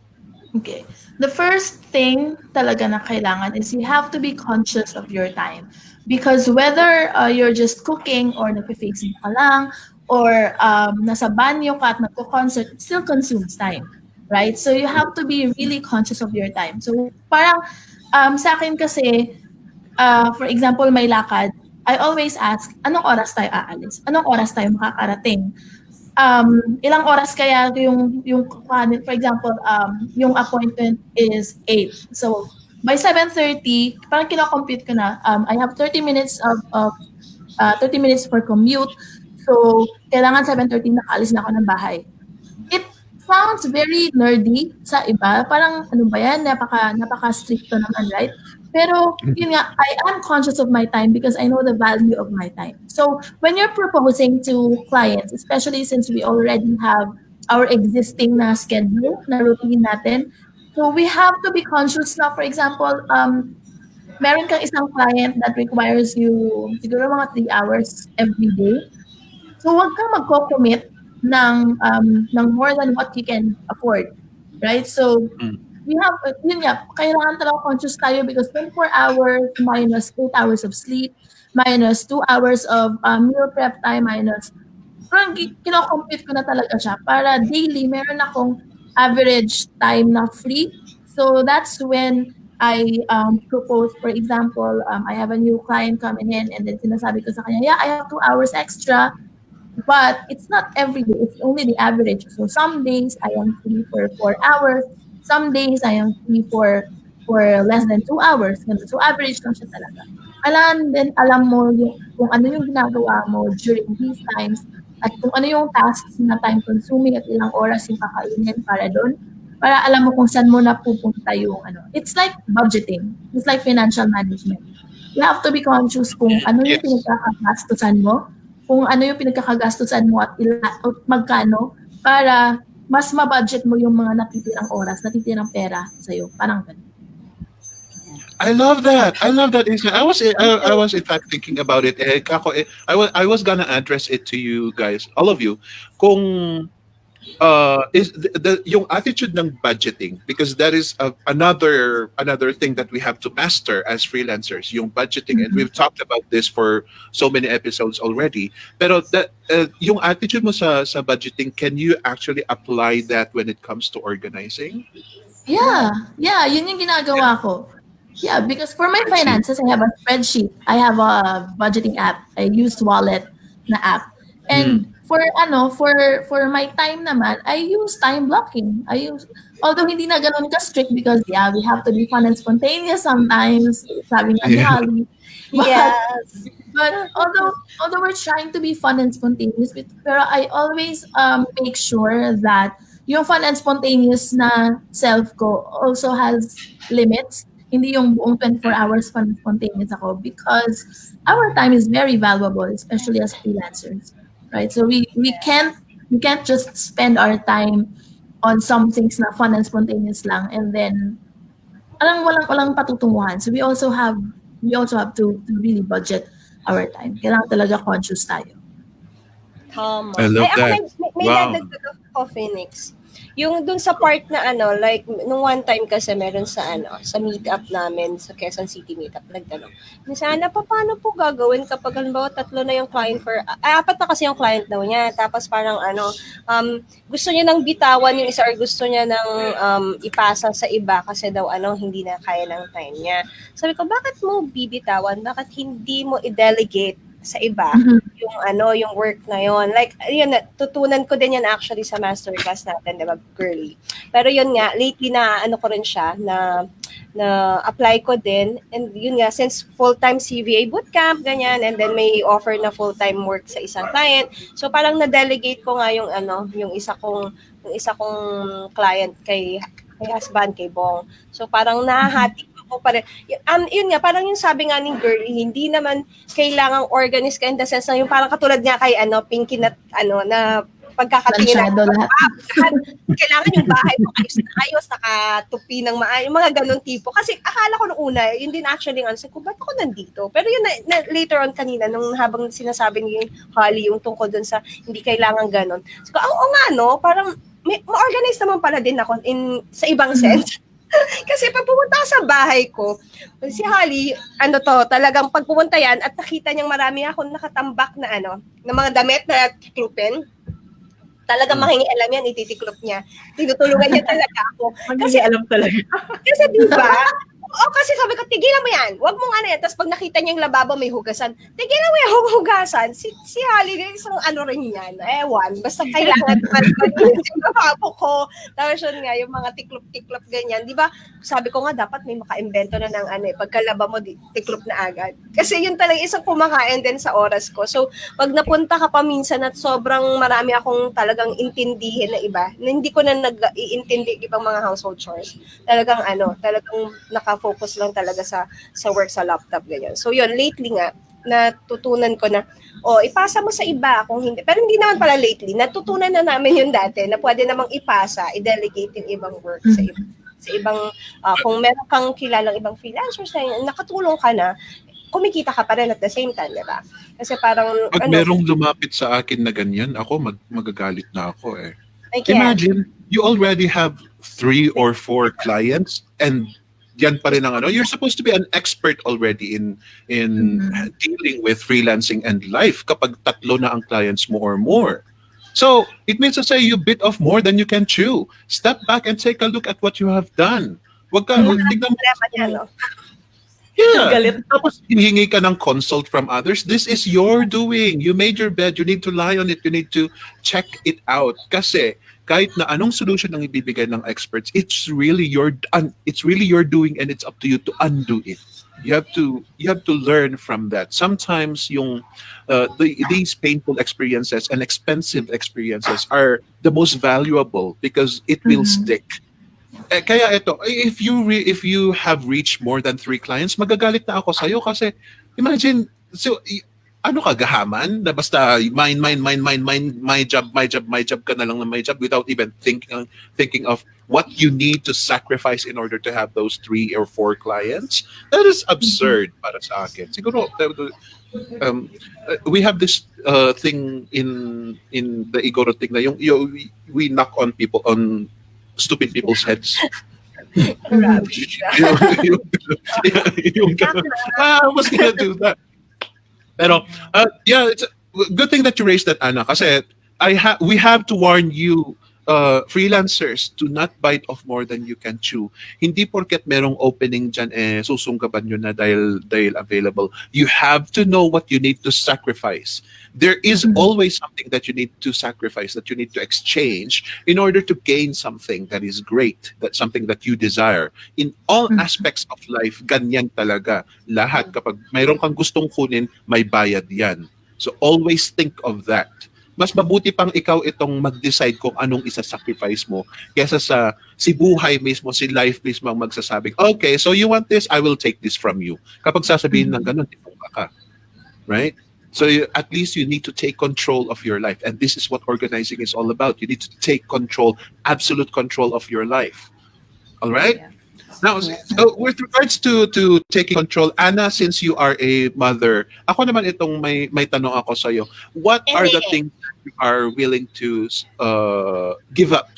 S4: Okay. The first thing talaga na kailangan is you have to be conscious of your time. Because whether you're just cooking or nagpe-facing ka lang or nasa banyo ka at nagko-concert, it still consumes time. Right? So you have to be really conscious of your time. So parang sa akin kasi, for example, may lakad, I always ask, anong oras tayo aalis? Anong oras tayo makakarating? Ilang oras kaya yung for example, yung appointment is 8. So by 7:30, parang kino-compute ko na, I have 30 minutes of 30 minutes for commute. So kailangan 7:30 nakaalis na ako ng bahay. It sounds very nerdy sa iba. Parang ano ba yan? Napaka-stricto naman, right? Pero yun nga, I am conscious of my time because I know the value of my time. So when you're proposing to clients, especially since we already have our existing na schedule, na routine natin, so we have to be conscious na, for example, meron kang isang client that requires you siguro mga 3 hours every day. So huwag kang magko-commit ng more than what you can afford. Right? So we have, yun nga, kailangan talaga conscious tayo because 24 hours minus 8 hours of sleep, minus 2 hours of meal prep time, minus, parang kino-compute ko na talaga siya para daily meron akong average time na free. So that's when I propose, for example, I have a new client coming in and then sinasabi ko sa kanya, yeah, I have 2 hours extra. But it's not every day. It's only the average. So some days I am free for 4 hours. Some days I am free for less than 2 hours. So average lang siya talaga. Alam mo kung ano yung ginagawa mo during these times at kung ano yung tasks na time consuming at ilang oras yung kakainin para doon. Para alam mo kung saan mo na pupunta yung ano. It's like budgeting. It's like financial management. You have to be conscious kung ano yung pinagkakagastusan mo, kung ano yung pinagkakagastusan mo at magkano para mas ma-budget mo yung mga natitirang oras, natitirang pera sa'yo. Parang ganun.
S3: I love that. Isa. I was in fact thinking about it. I was gonna address it to you guys, all of you. Kung is yung attitude ng budgeting, because that is another thing that we have to master as freelancers, yung budgeting, and we've talked about this for so many episodes already. Pero that yung attitude mo sa budgeting, can you actually apply that when it comes to organizing?
S4: Yeah, yun yung ginagawa ko. Yeah, because for my finances, I have a spreadsheet. I have a budgeting app. I use Wallet na app. And for my time naman, I use time blocking. Although hindi na ganun ka-strict because we have to be fun and spontaneous sometimes. Sabi nga ni Holly.
S1: Yes.
S4: But although we're trying to be fun and spontaneous, pero I always make sure that yung fun and spontaneous na self ko also has limits. Hindi yung buong 24 hours fun and spontaneous ako because our time is very valuable, especially as freelancers. Right? So we can't just spend our time on some things na fun and spontaneous lang and then walang patutunguhan. So we also have to really budget our time. Kailangan talaga conscious tayo.
S2: Tama.
S3: I love
S2: Ay, ako
S3: that.
S2: may
S3: Wow.
S2: dadagdag ako, Phoenix. Yung dun sa part na like, nung one time kasi meron sa sa meetup namin, sa Quezon City meetup, nagtanong. Sana, paano po gagawin kapag halimbawa 3 na yung client for, 4 na kasi yung client daw niya, tapos parang gusto niya nang bitawan yung isa or gusto niya nang ipasa sa iba kasi daw hindi na kaya ng time niya. Sabi ko, bakit mo bibitawan? Bakit hindi mo i-delegate sa iba yung work na yon? Like yun, tutunan ko din yan actually sa masterclass natin, 'di ba, girly. Pero yun nga, lately na ko rin siya na apply ko din, and yun nga, since full-time CVA bootcamp ganyan, and then may offer na full-time work sa isang client, so parang na-delegate ko nga yung isa kong client kay husband, kay Bong. So parang nahahati ko pa rin. Yun nga, parang yung sabi nga ng girly, hindi naman kailangang organized ka in the sense na yung parang katulad niya kay Pinky na na pagkakatingin
S4: Plansyado lahat.
S2: kailangan yung bahay mo ayos na ayos, nakatupi ng maayos, yung mga ganun tipo. Kasi akala ko nung una, yun din actually ang sabi ko, ba't ako nandito? Pero yun na later on kanina, nung habang sinasabi niyo yung Holly, yung tungkol dun sa hindi kailangan ganun. So, oo nga, no? Parang ma-organize naman pala din ako sa ibang sense. Kasi pag pumunta sa bahay ko, si Holly, talagang pag pumunta yan at nakita niyang marami akong nakatambak na na mga damit na tiklupin, talagang makingialam yan, ititiklop niya. Tinutulungan niya talaga ako.
S5: Kasi alam talaga.
S2: Kasi di ba? Kasi sabi ko, tigilan mo yan. Huwag mong yan. Tapos pag nakita niya yung lababo may hugasan, tigilan mo yung hugasan. Si Holly, isang rin yan. Ewan. Basta kailangan yung lababo ko. Tapos yun nga, yung mga tiklop-tiklop ganyan. Di ba? Sabi ko nga, dapat may maka-invento na ng pagkalaba mo, tiklop na agad. Kasi yun talaga isang kumakain din sa oras ko. So, pag napunta ka pa minsan at sobrang marami akong talagang intindihin na iba, na hindi ko na nag-iintindi ibang mga household chores. Talagang naka-focus lang talaga sa work sa laptop ganyan. So yun, lately nga natutunan ko na ipasa mo sa iba kung hindi. Pero hindi naman pala lately, natutunan na namin yun dati na pwede namang ipasa, i-delegate yung ibang work sa ibang kung meron kang kilalang ibang freelancers na nakatulong ka na, kumikita ka pa rin at the same time, di ba? Kasi parang
S3: Pag merong lumapit sa akin na ganyan, ako magagalit na ako eh.
S2: I can't.
S3: Imagine, you already have 3 or 4 clients and yan pa rin ang you're supposed to be an expert already in dealing with freelancing and life kapag 3 na ang clients mo or more. So, it means to say you bit off more than you can chew. Step back and take a look at what you have done. Wag ka, tignan mo.
S2: Problema niya, no?
S3: Yeah.
S5: Galit.
S3: Tapos hinihingi ka ng consult from others. This is your doing. You made your bed. You need to lie on it. You need to check it out. Kasi kahit na anong solution ang ibibigay ng experts, it's really your doing, and it's up to you to undo it. You have to learn from that. Sometimes these painful experiences and expensive experiences are the most valuable because it will stick. Kaya ito, if you have reached more than 3 clients, magagalit na ako sa'yo kasi imagine, so gahaman na basta mine, my job ka na lang na my job without even thinking of what you need to sacrifice in order to have those 3 or 4 clients. That is absurd para sa akin. Siguro we have this thing in the Igoro thing na we knock on stupid people's heads. I was gonna do that. Pero it's a good thing that you raised that, Anna, kasi we have to warn you freelancers to not bite off more than you can chew. Hindi porket merong opening dyan susunggaban nyo na dahil available. You have to know what you need to sacrifice. There is always something that you need to sacrifice, that you need to exchange in order to gain something that is great, that's something that you desire. In all aspects of life, ganyan talaga. Lahat, kapag mayroon kang gustong kunin, may bayad yan. So always think of that. Mas mabuti pang ikaw itong mag-decide kung anong isa-sacrifice mo kesa si buhay mismo, si life mismo ang magsasabing, okay, so you want this, I will take this from you. Kapag sasabihin ng ganun, ipunga ka. Right? So at least you need to take control of your life. And this is what organizing is all about. You need to take control, absolute control of your life. All right?
S1: Yeah.
S3: Now, with regards to taking control, Anna, since you are a mother, ako naman itong may tanong ako sa iyo. What are the things you are willing to give up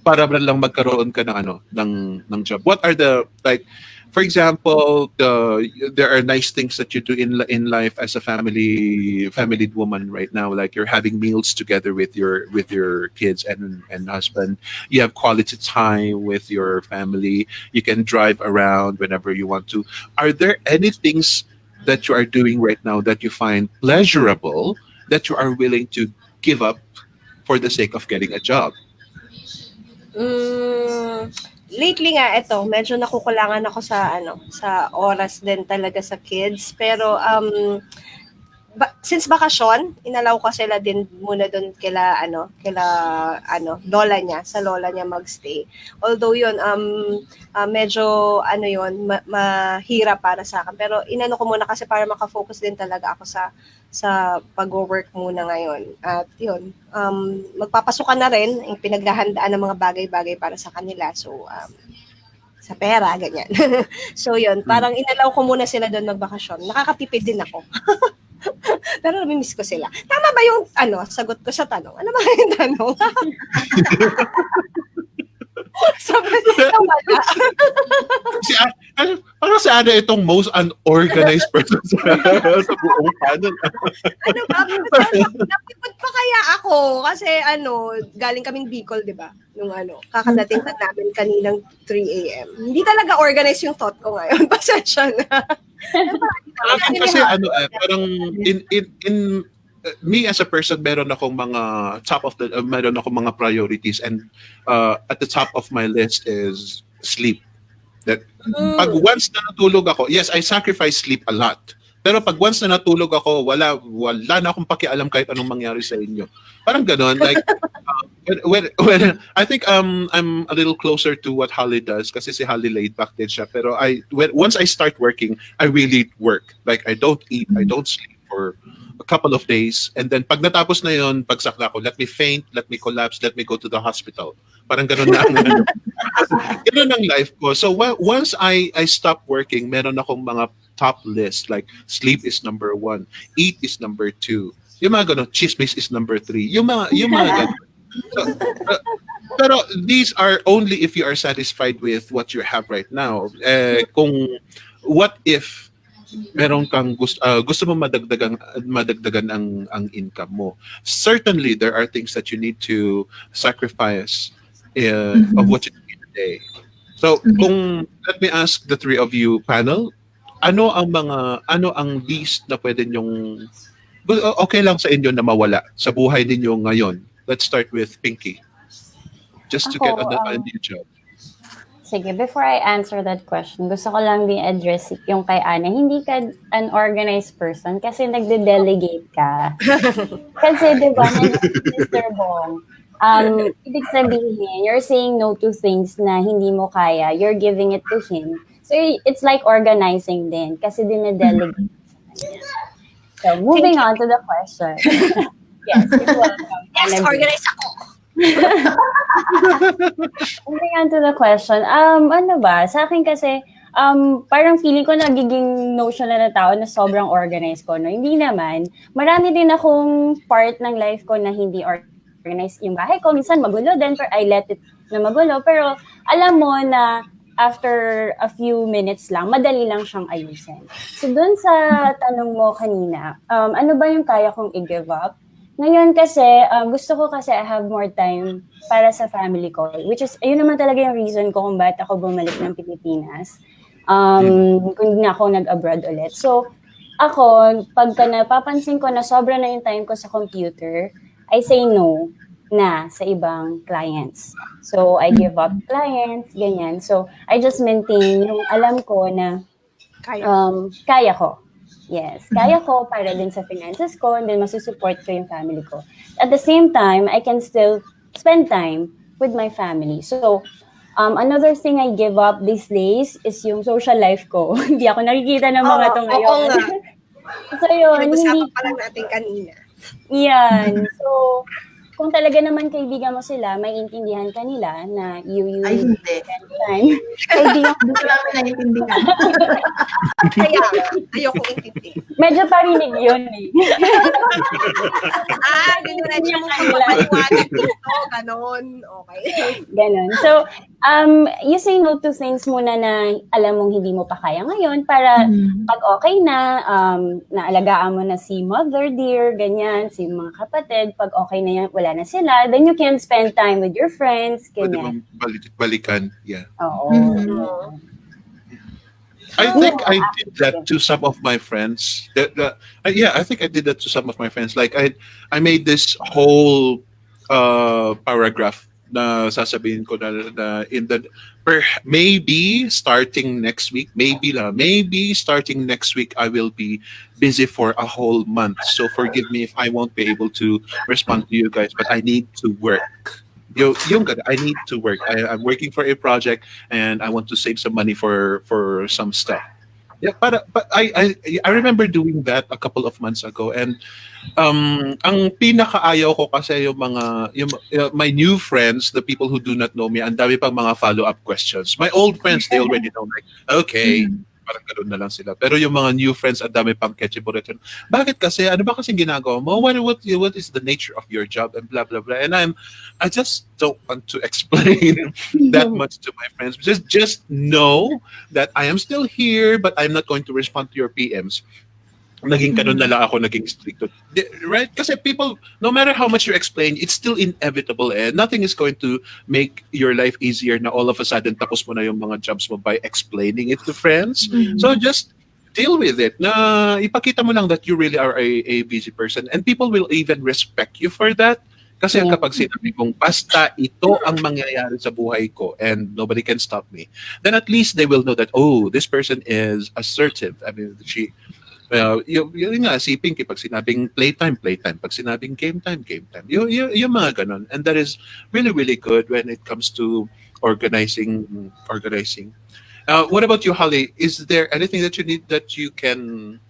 S3: para lang magkaroon ka ng ng job? What are the, like, for example, there are nice things that you do in life as a family woman right now, like you're having meals together with your kids and husband. You have quality time with your family. You can drive around whenever you want to. Are there any things that you are doing right now that you find pleasurable that you are willing to give up for the sake of getting a job?
S2: Lately nga ito, medyo nakukulangan ako sa oras din talaga sa kids. Pero since bakasyon, inalaw ko sila din muna doon kila lola niya, sa lola niya magstay. Although yun, medyo mahirap para sa akin. Pero inano ko muna kasi para makafocus din talaga ako sa pag-work muna ngayon. At yun, magpapasukan na rin yung pinaghahandaan ng mga bagay-bagay para sa kanila. So, sa pera, ganyan. So yun, parang inalaw ko muna sila doon magbakasyon. Nakakatipid din ako. Pero namimiss ko sila. Tama ba yung sagot ko sa tanong? Ano ba yung tanong? Sabi wala.
S3: Parang si Ana itong most unorganized person sa buong panel.
S2: Ano ba? Napipod pa kaya ako? Kasi galing kaming Bicol, di ba? Nung kakadating na namin kaninang 3 a.m. Hindi talaga organized yung thought ko ngayon. Pasensya na.
S3: Kasi parang in me as a person, meron akong mga meron akong mga priorities, and at the top of my list is sleep. That pag once na natulog ako, yes, I sacrifice sleep a lot. Pero pag once na natulog ako, wala na akong pakialam kahit anong mangyari sa inyo. Parang gano'n, like when I think I'm a little closer to what Holly does, kasi si Holly laid back din siya. Pero once I start working, I really work. Like I don't eat, I don't sleep for a couple of days, and then pag natapos na yon, pagsak na ako, let me faint, let me collapse, let me go to the hospital. Parang gano'n na gano'n ang life ko. So once I stop working, meron akong mga top list, like sleep is number 1, eat is number 2, yung mga gano'n, chismis is number 3, yung mga gano'n. So, pero these are only if you are satisfied with what you have right now. Kung what if meron kang gusto mo madagdagan ang income mo, certainly there are things that you need to sacrifice of what you do in a day. So kung let me ask the three of you panel, ano ang least na pwede nyong okay lang sa inyo na mawala sa buhay ninyo ngayon? Let's start with Pinky, just to get a new job.
S1: Sige, before I answer that question, gusto ko lang din address yung kay Ana. Hindi ka an organized person kasi nagde-delegate ka. Kasi di ba, Mr. Bong, ibig sabihin, you're saying no to things na hindi mo kaya. You're giving it to him. So it's like organizing din kasi dine-delegate. So moving on to the question. Yes, you're welcome.
S2: Yes, organize ako.
S1: Moving on to the question, ano ba, sa akin kasi, parang feeling ko nagiging notion na tao na sobrang organized ko, no? Hindi naman. Marami din akong part ng life ko na hindi organized. Yung bahay ko, minsan magulo din, pero I let it na magulo. Pero alam mo na after a few minutes lang, madali lang siyang ayusin. So dun sa tanong mo kanina, ano ba yung kaya kong i-give up? Ngayon kasi, gusto ko kasi I have more time para sa family ko, which is, ayun naman talaga yung reason ko kung bakit ako bumalik ng Pilipinas, kung na ako nag-abroad ulit. So, ako, pagka napapansin ko na sobra na yung time ko sa computer, I say no na sa ibang clients. So, I give up clients, ganyan. So, I just maintain yung alam ko na kaya ko. Yes, kaya ko para din sa finances ko and then masusupport ko yung family ko. At the same time, I can still spend time with my family. So, another thing I give up these days is yung social life ko. Hindi ako nakikita ng mga to ngayon.
S2: Oo nga.
S1: So, yun.
S2: Pinag-usapan pa lang natin kanina.
S1: Yan. So, kung talaga naman kaibigan mo sila, may intindihan ka nila na you
S4: Ay,
S1: need
S4: hindi.
S1: time. Kaibigan
S4: Hindi ko namin naiintindihan.
S2: Kaya nga, ayokong intindihin.
S1: medyo parinig yun eh.
S2: Diretso mo magpapaliwanag dito, ganon. Okay.
S1: Ganon. So, you say no to things muna na alam mong hindi mo pa kaya ngayon para pag okay na, naalagaan mo na si mother dear, ganyan, si mga kapatid, pag okay na yan, wala na sila, then you can spend time with your friends,
S3: Pwede
S1: ganyan.
S3: bang balikan. Yeah.
S1: Oo.
S3: I think I did that to some of my friends. Yeah, I think I did that to some of my friends. Like I made this whole paragraph na sasabihin ko na in the maybe starting next week, maybe starting next week I will be busy for a whole month. So forgive me if I won't be able to respond to you guys, but I need to work. I need to work. I'm working for a project and I want to save some money for some stuff. Yeah, but I remember doing that a couple of months ago, and ang pinakaayaw ko kasi my new friends, the people who do not know me, ang dami pang mga follow-up questions. My old friends, they already know, like, okay, parang ganun na lang sila. Pero yung mga new friends, ang dami pang ketchup. Bakit kasi? Ano ba kasing ginagawa mo? What is the nature of your job? And blah, blah, blah. And I just don't want to explain that much to my friends. Just know that I am still here, but I'm not going to respond to your PMs. Naging kanon na lang ako, naging strict. Right? Kasi people, no matter how much you explain, it's still inevitable and nothing is going to make your life easier na all of a sudden tapos mo na yung mga jobs mo by explaining it to friends. So just deal with it. Na ipakita mo lang that you really are a busy person and people will even respect you for that. Kasi kapag sinabi kong basta ito ang mangyayari sa buhay ko and nobody can stop me, then at least they will know that, oh, this person is assertive. I mean, yun nga, si Pinky, pag sinabing playtime. Pag sinabing game time. Yung mga ganon. And that is really, really good when it comes to organizing. What about you, Holly? Is there anything that you need that you can...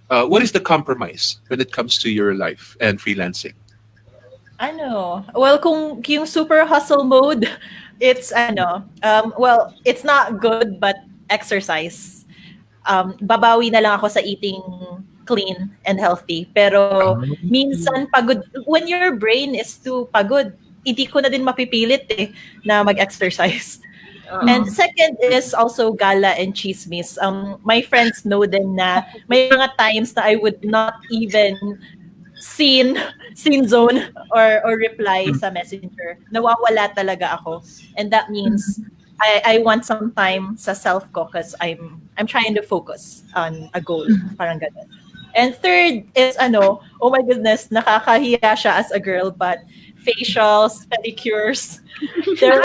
S3: what is the compromise when it comes to your life and freelancing?
S5: Well, kung yung super hustle mode, it's well, it's not good, but exercise. Babawi na lang ako sa eating clean and healthy. Pero minsan pagod, when your brain is too pagod, hindi ko na din mapipilit na mag-exercise. And second is also gala and chismis. My friends know din na may mga times na I would not even seen zone or reply sa messenger. Nawawala talaga ako. And that means I want some time sa self ko because I'm trying to focus on a goal. Parang ganun. And third is oh my goodness, nakakahiya siya as a girl, but facials, pedicures. There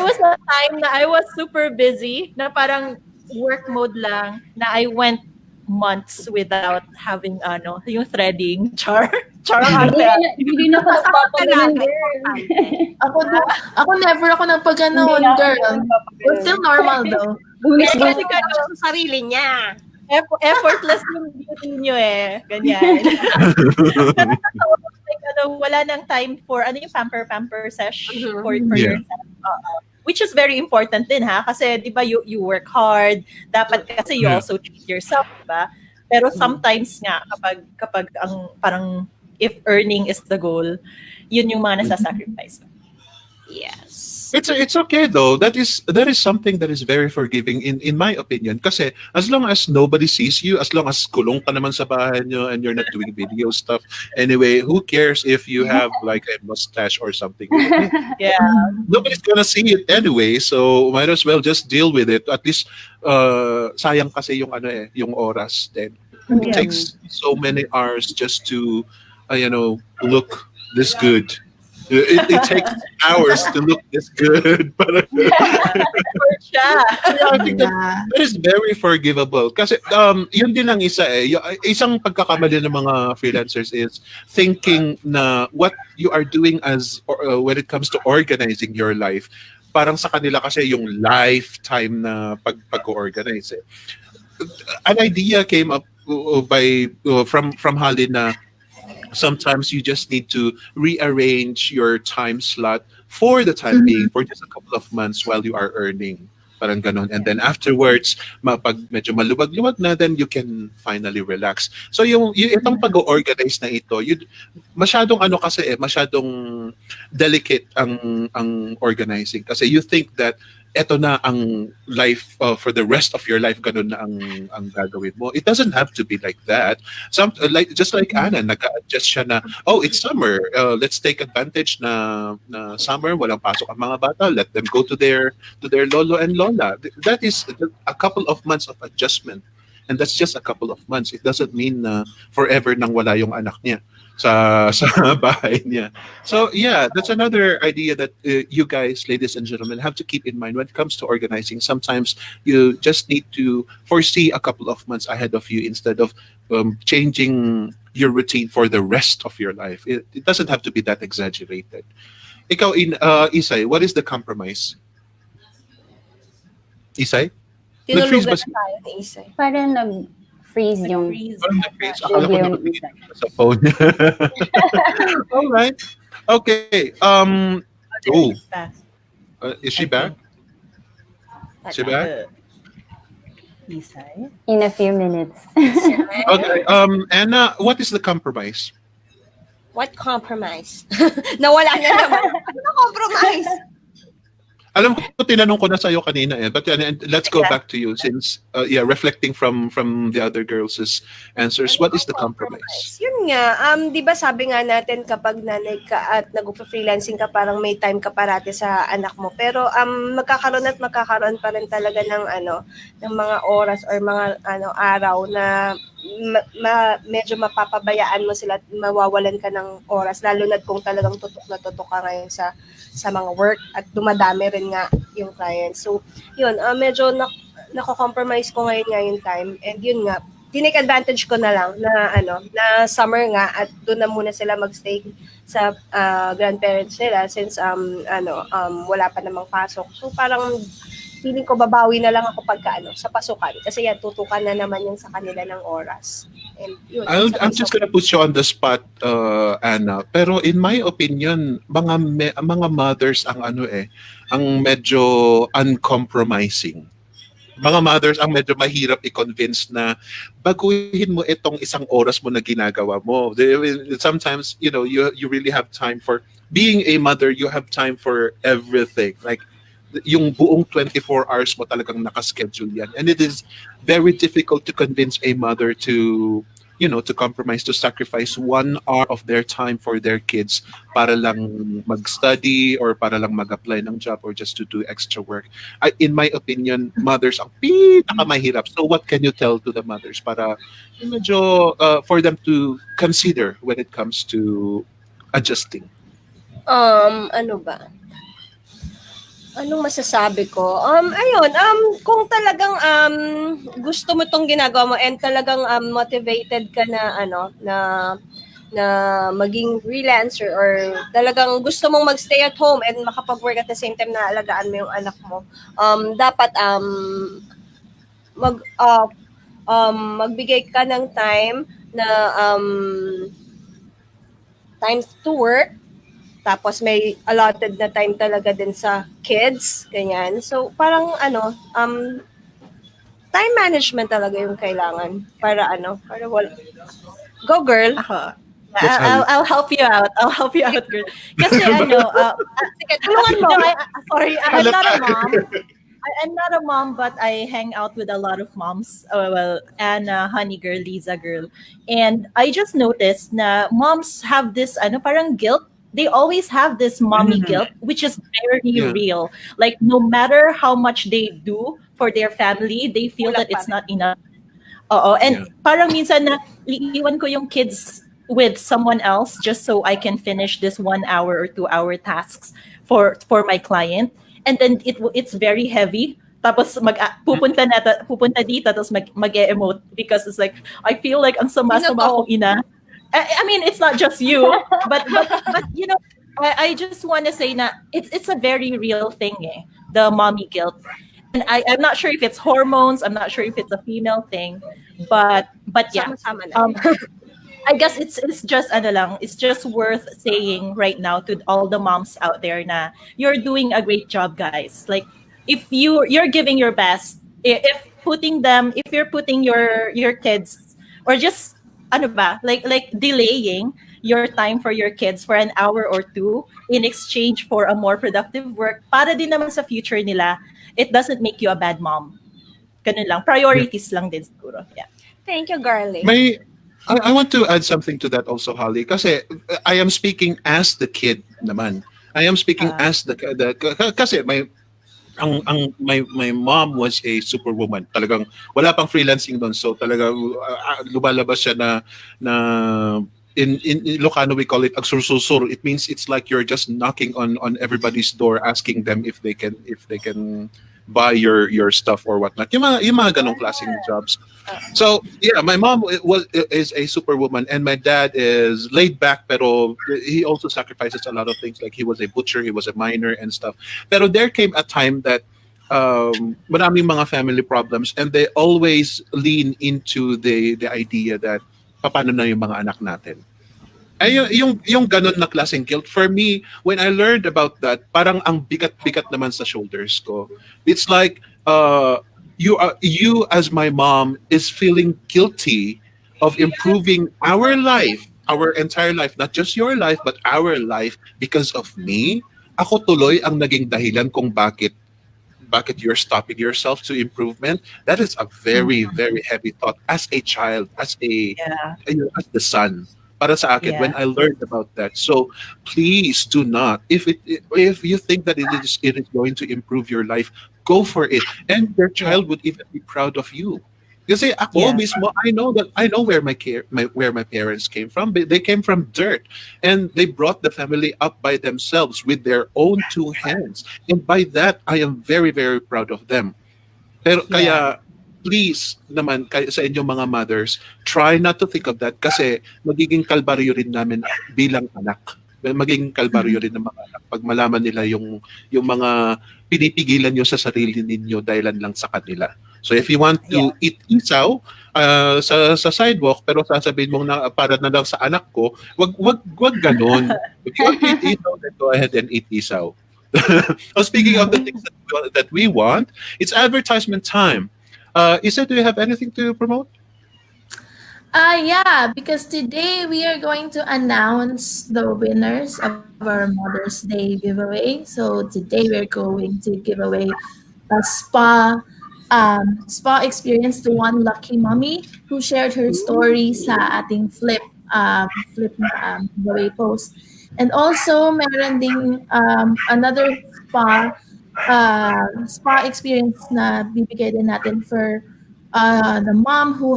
S5: was a time na I was super busy, na parang work mode lang, na I went months without having yung threading.
S1: Hindi na ako nagpapaganon, girl.
S4: Ako never ako nagpaganon, girl. But still normal though.
S2: Kasi sa sarili niya.
S5: Effortless yung beauty nyo ganyan. Wala nang time for yung pamper sesh for yourself. Which is very important din kasi di ba you work hard, dapat kasi you also treat yourself, di ba? Pero sometimes nga kapag ang parang if earning is the goal, yun yung mga nasa-sacrifice.
S2: Yes.
S3: It's okay though. That is something that is very forgiving in my opinion. Kasi as long as nobody sees you, as long as kulong ka naman sa bahay nyo and you're not doing video stuff, anyway, who cares if you have like a mustache or something?
S5: Yeah.
S3: Nobody's gonna see it anyway, so might as well just deal with it. At least sayang kasi yung yung oras then. It takes so many hours just to look this good. It takes hours to look this good. I think that is very forgivable. Kasi yun din ang isang pagkakamali ng mga freelancers is thinking na what you are doing when it comes to organizing your life, parang sa kanila kasi yung lifetime na pag-organize. An idea came up from Halin na Sometimes you just need to rearrange your time slot for the time being, for just a couple of months while you are earning. Parang ganon. And then afterwards, pag medyo maluwag-luwag na, then you can finally relax. So yung itong pag-organize na ito, masyadong ano kasi masyadong delicate ang organizing. Kasi you think that eto na ang life for the rest of your life, ganun na ang gagawin mo. It doesn't have to be like that. Just like Anna, nag-adjust siya na, oh, it's summer. Let's take advantage na summer, walang pasok ang mga bata. Let them go to their lolo and lola. That is a couple of months of adjustment. And that's just a couple of months. It doesn't mean na forever nang wala yung anak niya sa bahay niya. So yeah, that's another idea that you guys, ladies and gentlemen, have to keep in mind when it comes to organizing. Sometimes you just need to foresee a couple of months ahead of you instead of changing your routine for the rest of your life. It doesn't have to be that exaggerated. Ikaw, Isay, what is the compromise? Isay? Nag-freeze ba
S2: Tinulugan na
S3: si-
S2: tayo ni Isay.
S1: Parang nag-freeze yung
S5: Freeze.
S3: Parang nag-freeze. Akala ko
S1: Yung-
S3: nakatingin sa phone. All right. Okay. Oh, is she back? Is she back?
S5: Isay.
S1: in a few minutes.
S3: Okay. Anna, what is the compromise?
S2: What compromise? Nawala na naman. Ano compromise?
S3: Alam ko, tinanong ko na sa'yo kanina but let's go back to you since, reflecting from the other girls' answers, what is the compromise?
S2: Yun nga, di ba sabi nga natin kapag nanay ka at nag-freelancing ka, parang may time ka parati sa anak mo. Pero magkakaroon pa rin talaga ng mga oras or mga araw na medyo mapapabayaan mo sila at mawawalan ka ng oras, lalo na kung talagang tutok na tutok ka ngayon sa mga work at dumadami rin nga yung clients. So, yun, medyo nako-compromise ko ngayon yung time, and yun nga, tinake advantage ko na lang na summer nga at doon na muna sila magstay sa grandparents nila since wala pa namang pasok. So, parang feeling ko babawi na lang ako pagka sa pasukan kasi yan tutukan na naman yung sa kanila ng oras. And yun,
S3: I'm just gonna put you on the spot, Anna. Pero in my opinion, mga mothers ang ang medyo uncompromising. Mga mothers ang medyo mahirap i-convince na baguhin mo itong isang oras mo na ginagawa mo. Sometimes, you really have time for being a mother. You have time for everything. Like, yung buong 24 hours mo talagang nakaschedule yan. And it is very difficult to convince a mother to compromise, to sacrifice 1 hour of their time for their kids para lang mag-study or para lang mag-apply ng job or just to do extra work. In my opinion, mothers ang pinakamahirap. So what can you tell to the mothers para medyo for them to consider when it comes to adjusting?
S2: Ano ba? Anong masasabi ko? Ayun, kung talagang gusto mo tong ginagawa mo and talagang motivated ka na na maging freelancer or talagang gusto mong magstay at home and makapag-work at the same time na alagaan mo yung anak mo, dapat magbigay ka ng time na time to work. Tapos may allotted na time talaga din sa kids, ganyan. So parang time management talaga yung kailangan para wala. Go girl.
S5: Ako. I'll help you out. I'll help you out, girl. Kasi
S2: Sige, tulungan mo.
S5: sorry, I'm not a mom. I'm not a mom, but I hang out with a lot of moms. Anna, Honey Girl, Lisa Girl. And I just noticed na moms have this parang guilt. They always have this mommy guilt, which is very real. Like, no matter how much they do for their family, they feel that it's not enough. And parang minsan na iiwan ko yung kids with someone else just so I can finish this 1 hour or 2 hour tasks for my client. And then it's very heavy. Tapos pupunta dito tapos mag-emote because it's like I feel like ang sama-sama akong ina. I mean, it's not just you, but I just want to say that it's a very real thing, the mommy guilt. And I'm not sure if it's hormones. I'm not sure if it's a female thing, but yeah.
S2: Sama-sama na.
S5: I guess it's just ano lang, it's just worth saying right now to all the moms out there na you're doing a great job, guys. Like if you're giving your best, if you're putting your kids or just ano ba, like delaying your time for your kids for an hour or two in exchange for a more productive work para din naman sa future nila, it doesn't make you a bad mom. Ganun lang.
S3: Yeah.
S5: Priorities lang din siguro. Yeah.
S2: Thank you, Garlic.
S3: May I want to add something to that also, Holly. Kasi I am speaking as the kid naman. I am speaking
S5: Ah.
S3: as kasi my mom was a superwoman. Talagang wala pang freelancing doon. So talagang lumalabas siya na in Ilocano we call it agsursusur. It means it's like you're just knocking on everybody's door asking them if they can buy your stuff or whatnot. Yung mga ganong klaseng jobs. So yeah, my mom is a superwoman, and my dad is laid back, pero he also sacrifices a lot of things. Like he was a butcher, he was a miner and stuff. Pero there came a time that maraming mga family problems, and they always lean into the idea that paano na yung mga anak natin. Ay, yung ganun na klaseng guilt. For me, when I learned about that, parang ang bigat-bigat naman sa shoulders ko. It's like, you as my mom is feeling guilty of improving our life, our entire life, not just your life, but our life because of me. Ako tuloy ang naging dahilan kung bakit you're stopping yourself to improvement. That is a very, very heavy thought as a child,
S5: Yeah.
S3: as the son. Para sa akin, when
S5: Yeah.
S3: I learned about that. So please do not. If you think that it is going to improve your life, go for it. And your
S5: Yeah.
S3: child would even be proud of you. Kasi ako
S5: Yeah.
S3: mismo, I know where where my parents came from. They came from dirt, and they brought the family up by themselves with their own two hands. And by that, I am very, very proud of them. Pero
S5: Yeah.
S3: kaya please naman sa inyong mga mothers, try not to think of that kasi magiging kalbaryo rin namin bilang anak. Magiging kalbaryo rin ng mga anak pag malaman nila yung mga pinipigilan nyo sa sarili ninyo dahilan lang sa kanila. So if you want to eat isaw sa sidewalk pero sasabihin mong na, para na lang sa anak ko, wag ganon. If you want to eat isaw, then go ahead and eat isaw. Oh, speaking of the things that we want, it's advertisement time. Isa, do you have anything to promote?
S4: Yeah, because today we are going to announce the winners of our Mother's Day giveaway. So today we're going to give away a spa experience to one lucky mommy who shared her story sa ating flip na giveaway post. And also meron ding another spa experience na bibigay din natin for the mom who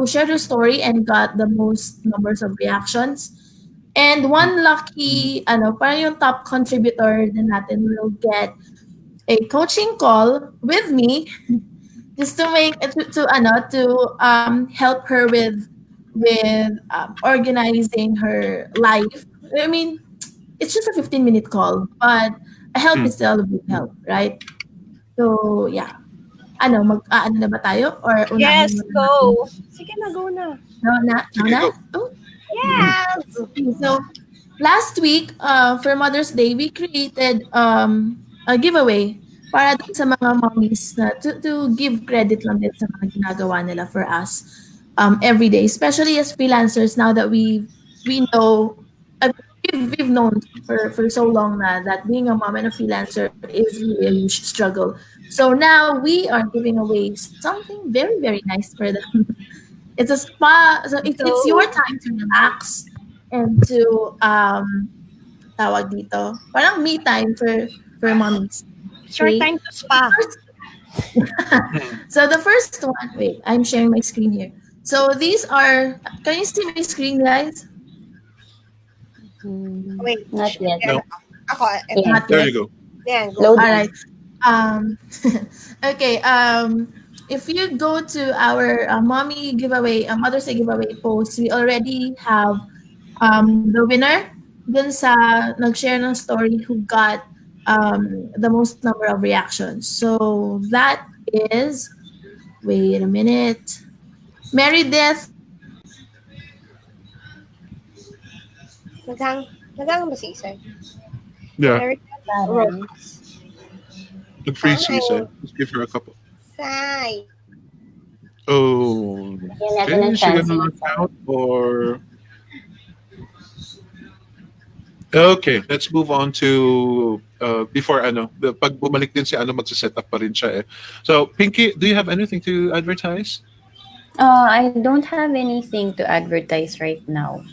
S4: shared her story and got the most numbers of reactions. And one lucky, parang yung top contributor din natin will get a coaching call with me just to make to help her with organizing her life. I mean, it's just a 15-minute call, but a help is still a big help, right? So yeah. Ano na ba tayo? Or
S2: Yes,
S4: unahin mo na
S2: go.
S4: natin?
S2: Sige na, go na.
S4: No,
S3: Sige,
S4: na?
S3: go.
S4: Oh,
S2: Yes!
S4: okay. So, last week, for Mother's Day, we created a giveaway para dun sa mga mommies na to give credit lang din sa mga ginagawa nila for us every day, especially as freelancers now that we know we've known for so long na that being a mom and a freelancer is really a huge struggle. So now we are giving away something very, very nice for them. It's a spa. So it's your time to relax and to tawag dito. Parang me time for mommies.
S2: Short
S4: Okay?
S2: time to spa.
S4: So the first one, wait, I'm sharing my screen here. So these are, can you see my screen, guys?
S2: Wait.
S1: Not yet.
S3: No.
S2: Ako, eto.
S4: Not
S3: There
S4: yet.
S3: you go.
S2: Yan, go.
S1: Loading.
S4: All right. Okay. If you go to our mommy giveaway, Mother's Day giveaway post, we already have the winner dun sa nag-share ng story who got the most number of reactions. So that is, wait a minute, Meredith
S2: Naghang ba si Isay?
S3: Yeah,
S2: Eric
S1: Parang.
S2: Rojas.
S3: nag-freeze si
S2: Hi.
S3: Isa. Let's give her a couple.
S2: Sai.
S3: Oh,
S1: Bigyan natin
S3: okay.
S1: ng
S3: Is she
S1: chance
S3: gonna look
S1: mag-sign.
S3: out or? Okay, let's move on to before pag bumalik din si magse-set up pa rin siya eh. So, Pinky, do you have anything to advertise?
S1: I don't have anything to advertise right now.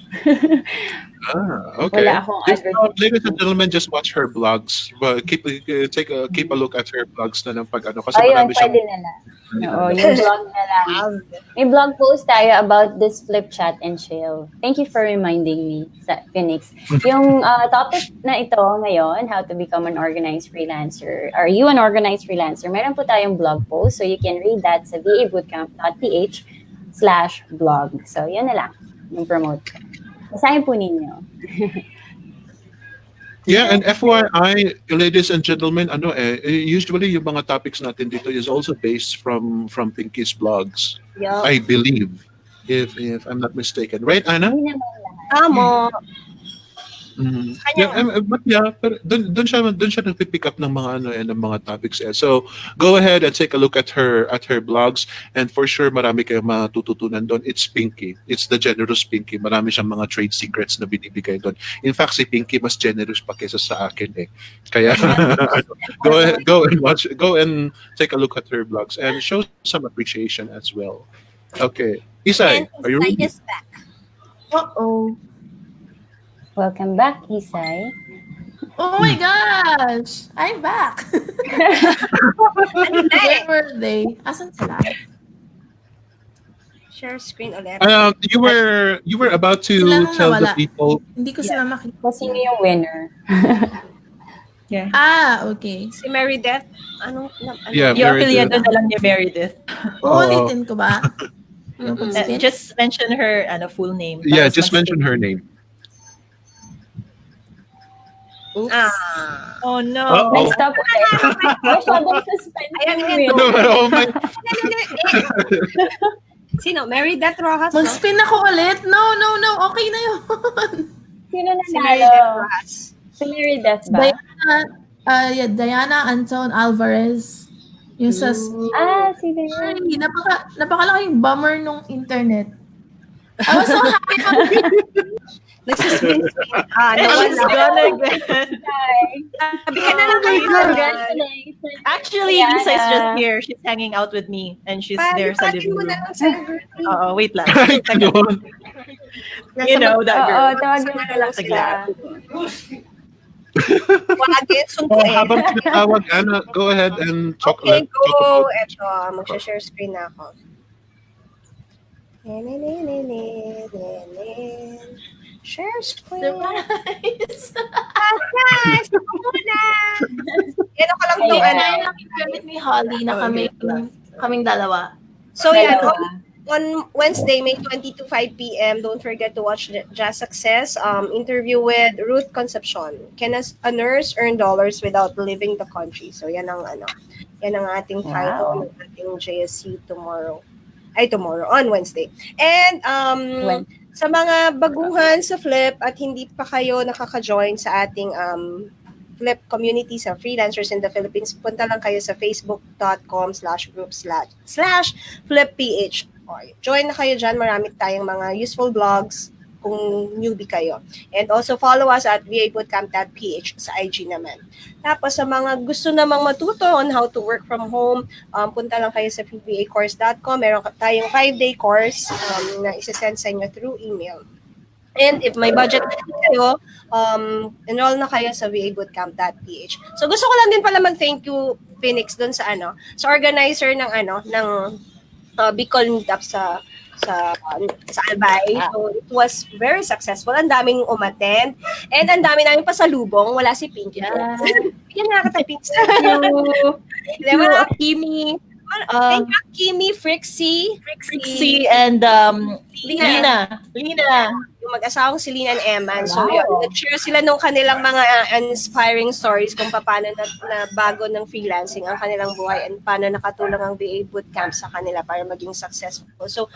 S3: Okay.
S1: Wala akong
S3: Just, ladies and
S1: advertisement.
S3: gentlemen, just watch her blogs. Well, keep a look at her blogs na lang pag kasi
S1: Ayun,
S3: marami siyang
S1: pwede na lang. Oo, yung blog na lang. May blog post tayo about this flip chat and chill. Thank you for reminding me, Phoenix. Yung topic na ito ngayon, how to become an organized freelancer. Are you an organized freelancer? Meron po tayong blog post, so you can read that sa vabootcamp.ph/blog. So, yun na lang. Yung promote ko. Basahin po ninyo.
S3: Yeah, and FYI, ladies and gentlemen, usually yung mga topics natin dito is also based from Pinky's blogs.
S2: Yup.
S3: I believe, if I'm not mistaken. Right, Anna?
S1: Hindi naman lahat.
S2: Tama.
S3: Mm.
S2: Kanya
S3: Pero doon siya nagpi-pick up ng ng mga topics eh. So go ahead and take a look at her blogs, and for sure marami kayong matututunan doon. It's Pinky. It's the generous Pinky. Marami siyang mga trade secrets na binibigay doon. In fact, si Pinky mas generous pa kaysa sa akin eh. Kaya go and take a look at her blogs and show some appreciation as well. Okay. Isay, are you ready?
S2: is back.
S4: Uh-oh.
S1: Welcome back, Isay.
S4: Oh my gosh! I'm back! Where were they? Asan sila?
S2: Share screen ulit.
S3: You were about to
S4: Sila nang
S3: tell the
S4: nawala.
S3: people.
S4: Hindi ko sila makita.
S1: Sino yung winner?
S5: Yeah.
S4: Okay.
S2: Si Meredith. Ano?
S3: Yeah,
S5: Yung
S3: Meredith.
S5: apelyido na lang ni Meredith.
S4: Uulitin ko ba? Yung pag-spin?
S5: Just mention her full name.
S3: Yeah,
S5: Tapos
S3: just mention her name.
S5: Oh no.
S3: Uh-oh.
S1: Next stop ulit. Masyadong suspense
S2: Ayan,
S1: yung
S2: ayan.
S1: winner.
S3: Oh my.
S2: Sino? Meredith Rojas?
S4: Mag-spin ako ulit? No. Okay na yun.
S1: Sino
S2: Si
S1: nanalo?
S2: Meredith Rojas.
S1: Si Meredith ba?
S4: Diana Anton Alvarez. Yung sa...
S1: Si
S4: Ay,
S1: Meredith.
S4: napakalaking bummer nung internet. I was so happy
S2: Nagsispin.
S5: She's
S2: Nawala.
S5: gone again.
S2: Sabi ka na lang kayo.
S1: Congratulations.
S5: Actually,
S1: Diana.
S5: Lisa is just here. She's hanging out with me and she's there sa
S2: Pati
S5: living
S2: mo
S5: room.
S2: na lang sa birthday.
S5: Wait lang.
S3: Ganun.
S5: You know that
S1: Oo,
S5: girl.
S1: tawagin mo na lang sila.
S2: Wagit,
S3: Oh,
S2: sungkuin.
S3: habang tinatawag, Anna, go ahead and talk
S2: Okay,
S3: talk
S2: go.
S3: about
S2: Eto, mag-share screen na ako. Share screen.
S4: Surprise!
S2: Guys, ako muna. Yan ako lang
S1: Ayan.
S2: tong ano.
S4: Kaya nakikimit ni Holly na kaming dalawa.
S2: So yan,
S1: Dalawa.
S2: on Wednesday, May 20 to 5 p.m., don't forget to watch the Jazz Success interview with Ruth Concepcion. Can a nurse earn dollars without leaving the country? So yan ang ating title ng ating JSC tomorrow, on Wednesday. And sa mga baguhan sa Flip at hindi pa kayo nakaka-join sa ating Flip community sa freelancers in the Philippines, punta lang kayo sa facebook.com/group/flipph. Join na kayo dyan. Marami tayong mga useful blogs kung newbie kayo. And also follow us at vabootcamp.ph sa IG naman. Tapos sa mga gusto namang matuto on how to work from home, punta lang kayo sa vacourse.com. Meron tayong 5-day course na isasend sa inyo through email. And if may budget kayo, enroll na kayo sa vabootcamp.ph. So gusto ko lang din pala mag-thank you, Phoenix, doon sa organizer ng Bicol meetup sa Albay. So it was very successful. Ang daming umattend. And ang dami namin pasalubong. Wala si Pinky. Yan nga kita, Pinky.
S5: Thank you.
S2: Kimi. Thank you, Kimi, Frixie,
S5: Trixie and Lina.
S2: yung yung mag-asawang si Lina and Emma. So,
S1: Wow.
S2: yun, nag-share sila nung kanilang mga inspiring stories kung paano na bago ng freelancing ang kanilang buhay and paano nakatulong ang VA bootcamp sa kanila para maging successful. So,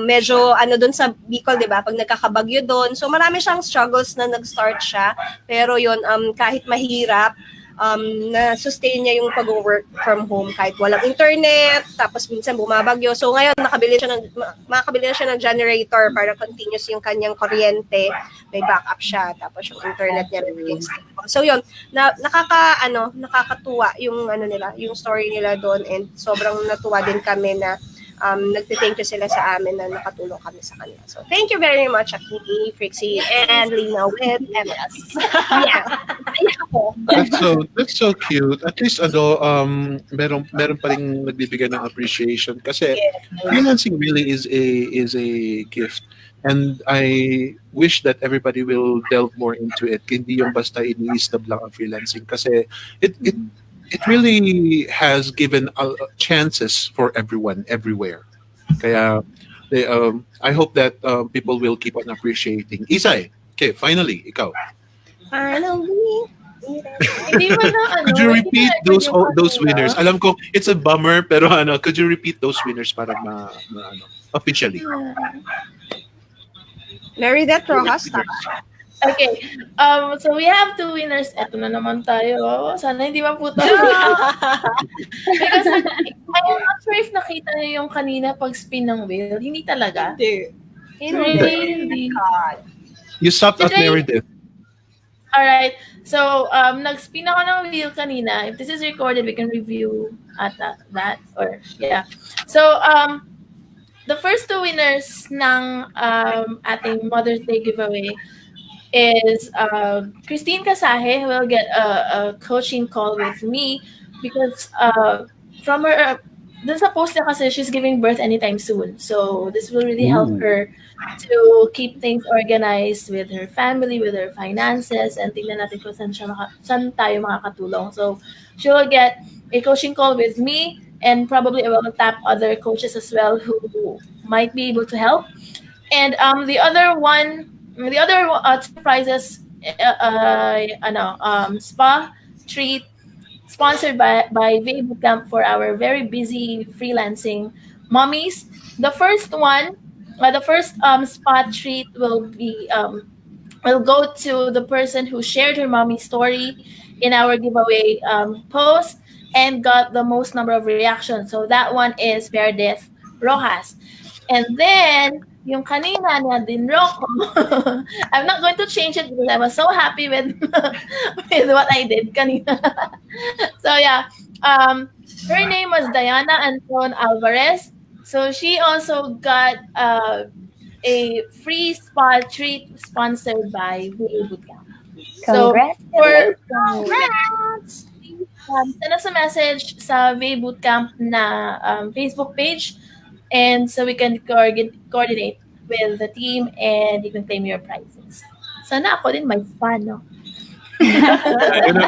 S2: medyo doon sa Bicol, di ba, pag nagkakabagyo doon, so marami siyang struggles na nag-start siya. Pero yun, kahit mahirap, na-sustain niya yung pag-work from home kahit walang internet, tapos minsan bumabagyo. So ngayon, makakabili na siya ng generator para continuous yung kanyang kuryente, may backup siya, tapos yung internet niya naging stable. So yun, nakakatuwa yung nila, yung story nila doon, and sobrang natuwa din kami na nagte-thank you sila sa amin na nakatulong kami sa kanila. So, thank you very much, Akini, Frixie, and Lina with MS. Yeah.
S3: That's so cute. At least meron pa ring nagbibigay ng appreciation kasi freelancing really is a gift. And I wish that everybody will delve more into it. Hindi yung basta ini-stab lang ang freelancing kasi it really has given chances for everyone everywhere. Kaya I hope that people will keep on appreciating. Isay, okay, finally, ikaw.
S2: Finally.
S4: Hindi mo na
S3: Could you
S4: hindi
S3: repeat
S4: na
S3: those
S4: yung
S3: those
S4: kanina.
S3: winners? Alam ko it's a bummer pero could you repeat those winners para officially?
S2: Meredith Rojas.
S4: Okay. So we have two winners. Eto na naman tayo. Sana hindi maputo. Because I'm not sure if nakita niyo yung kanina pag spin ng wheel. Hindi talaga. Really?
S3: You stopped at
S4: Today-
S3: Meredith.
S4: Alright. So, nag-spin ako ng wheel kanina. If this is recorded, we can review at that. Or, yeah. So, the first two winners ng ating Mother's Day giveaway is Christine Casaje will get a coaching call with me because from her, dun sa post niya kasi she's giving birth anytime soon. So this will really help her to keep things organized with her family, with her finances, and tingnan natin kung saan tayo makakatulong. So she will get a coaching call with me, and probably I will tap other coaches as well who might be able to help. And the other two prizes, spa treat sponsored by VA Bootcamp for our very busy freelancing mommies. The first one, the first spa treat will go to the person who shared her mommy story in our giveaway post and got the most number of reactions. So that one is Meredith Rojas. And then, yung kanina na dinro ko, I'm not going to change it because I was so happy with with what I did kanina. So yeah, her name was Diana Anton Alvarez. So she also got a free spa treat sponsored by VA Bootcamp. So
S1: Congratulations!
S4: send us a message sa VA Bootcamp na Facebook page, and so we can coordinate with the team and you can claim your prizes. Sana ako din may fun, no?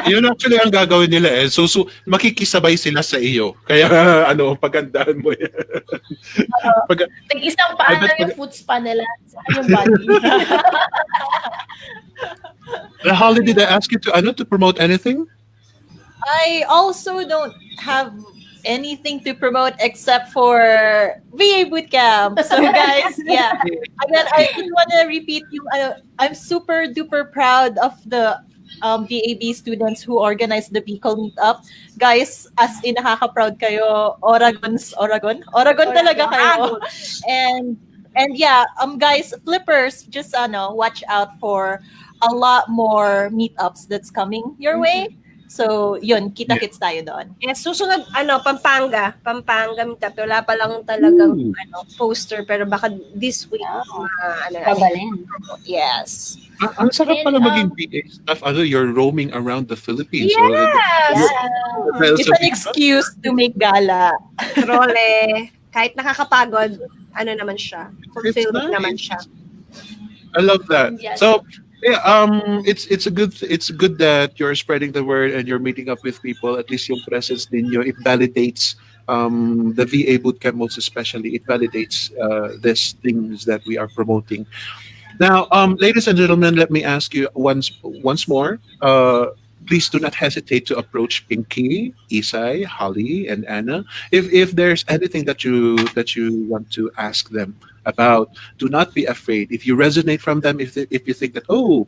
S3: Yun actually ang gagawin nila eh. So makikisabay sila sa iyo. Kaya pagandaan mo yan.
S4: Isang paan lang yung foot spa nila sa yung body.
S3: Holly, did I ask you to promote anything?
S5: I also don't have anything to promote except for VA Bootcamp. So guys, yeah. Again, I just want to repeat I'm super duper proud of the VAB students who organized the Bicol meetup. Guys, as in nakaka-proud kayo, Oregon talaga kayo. And yeah, guys, flippers, just watch out for a lot more meetups that's coming your way. So, yun, kita-kits tayo doon.
S2: Yes, susunod, Pampanga meetup. Wala pa lang talagang, poster, pero baka this week,
S1: Kabalin.
S2: yes.
S3: Ang sarap pala maging VA staff. You're roaming around the Philippines.
S2: Yes!
S5: It's an excuse to make gala.
S2: Role, kahit nakakapagod, naman siya. Fulfilling
S3: nice.
S2: naman siya.
S3: I love that.
S4: Yes.
S3: So, yeah, it's good that you're spreading the word and you're meeting up with people. At least yung presence ninyo, it validates the VA Bootcamp most especially. It validates these things that we are promoting. Now, ladies and gentlemen, let me ask you once more. Please do not hesitate to approach Pinky, Isai, Holly, and Anna. If there's anything that you want to ask them about, do not be afraid. If you resonate from them, if you think that, oh,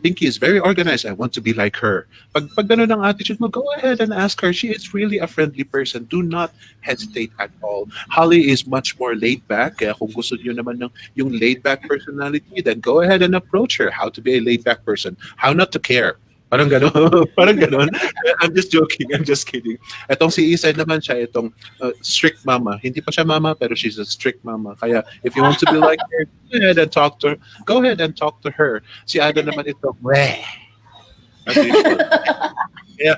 S3: Pinky is very organized, I want to be like her. Pag ganun ang attitude mo, go ahead and ask her. She is really a friendly person. Do not hesitate at all. Holly is much more laid back. Kaya kung gusto niyo naman ng yung laid back personality, then go ahead and approach her. How to be a laid back person. How not to care. Parang gano'n. Parang gano'n. I'm just joking. I'm just kidding. Etong si Isay naman siya, itong strict mama. Hindi pa siya mama, pero she's a strict mama. Kaya if you want to be like her, go ahead and talk to her. Go ahead and talk to her. Si Ada naman ito, weh. As usual. Yeah,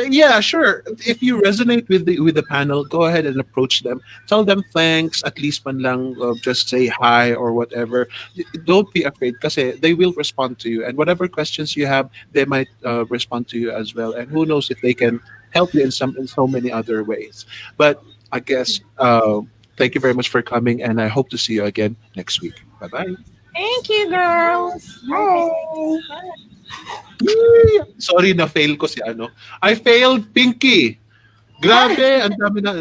S3: yeah, sure. If you resonate with the panel, go ahead and approach them. Tell them thanks. At least man lang, just say hi or whatever. Don't be afraid, kasi they will respond to you. And whatever questions you have, they might respond to you as well. And who knows if they can help you in so many other ways. But I guess thank you very much for coming, and I hope to see you again next week. Bye bye.
S2: Thank you, girls. Bye.
S3: Sorry na fail ko si ano. I failed Pinky. Grabe, ang dami na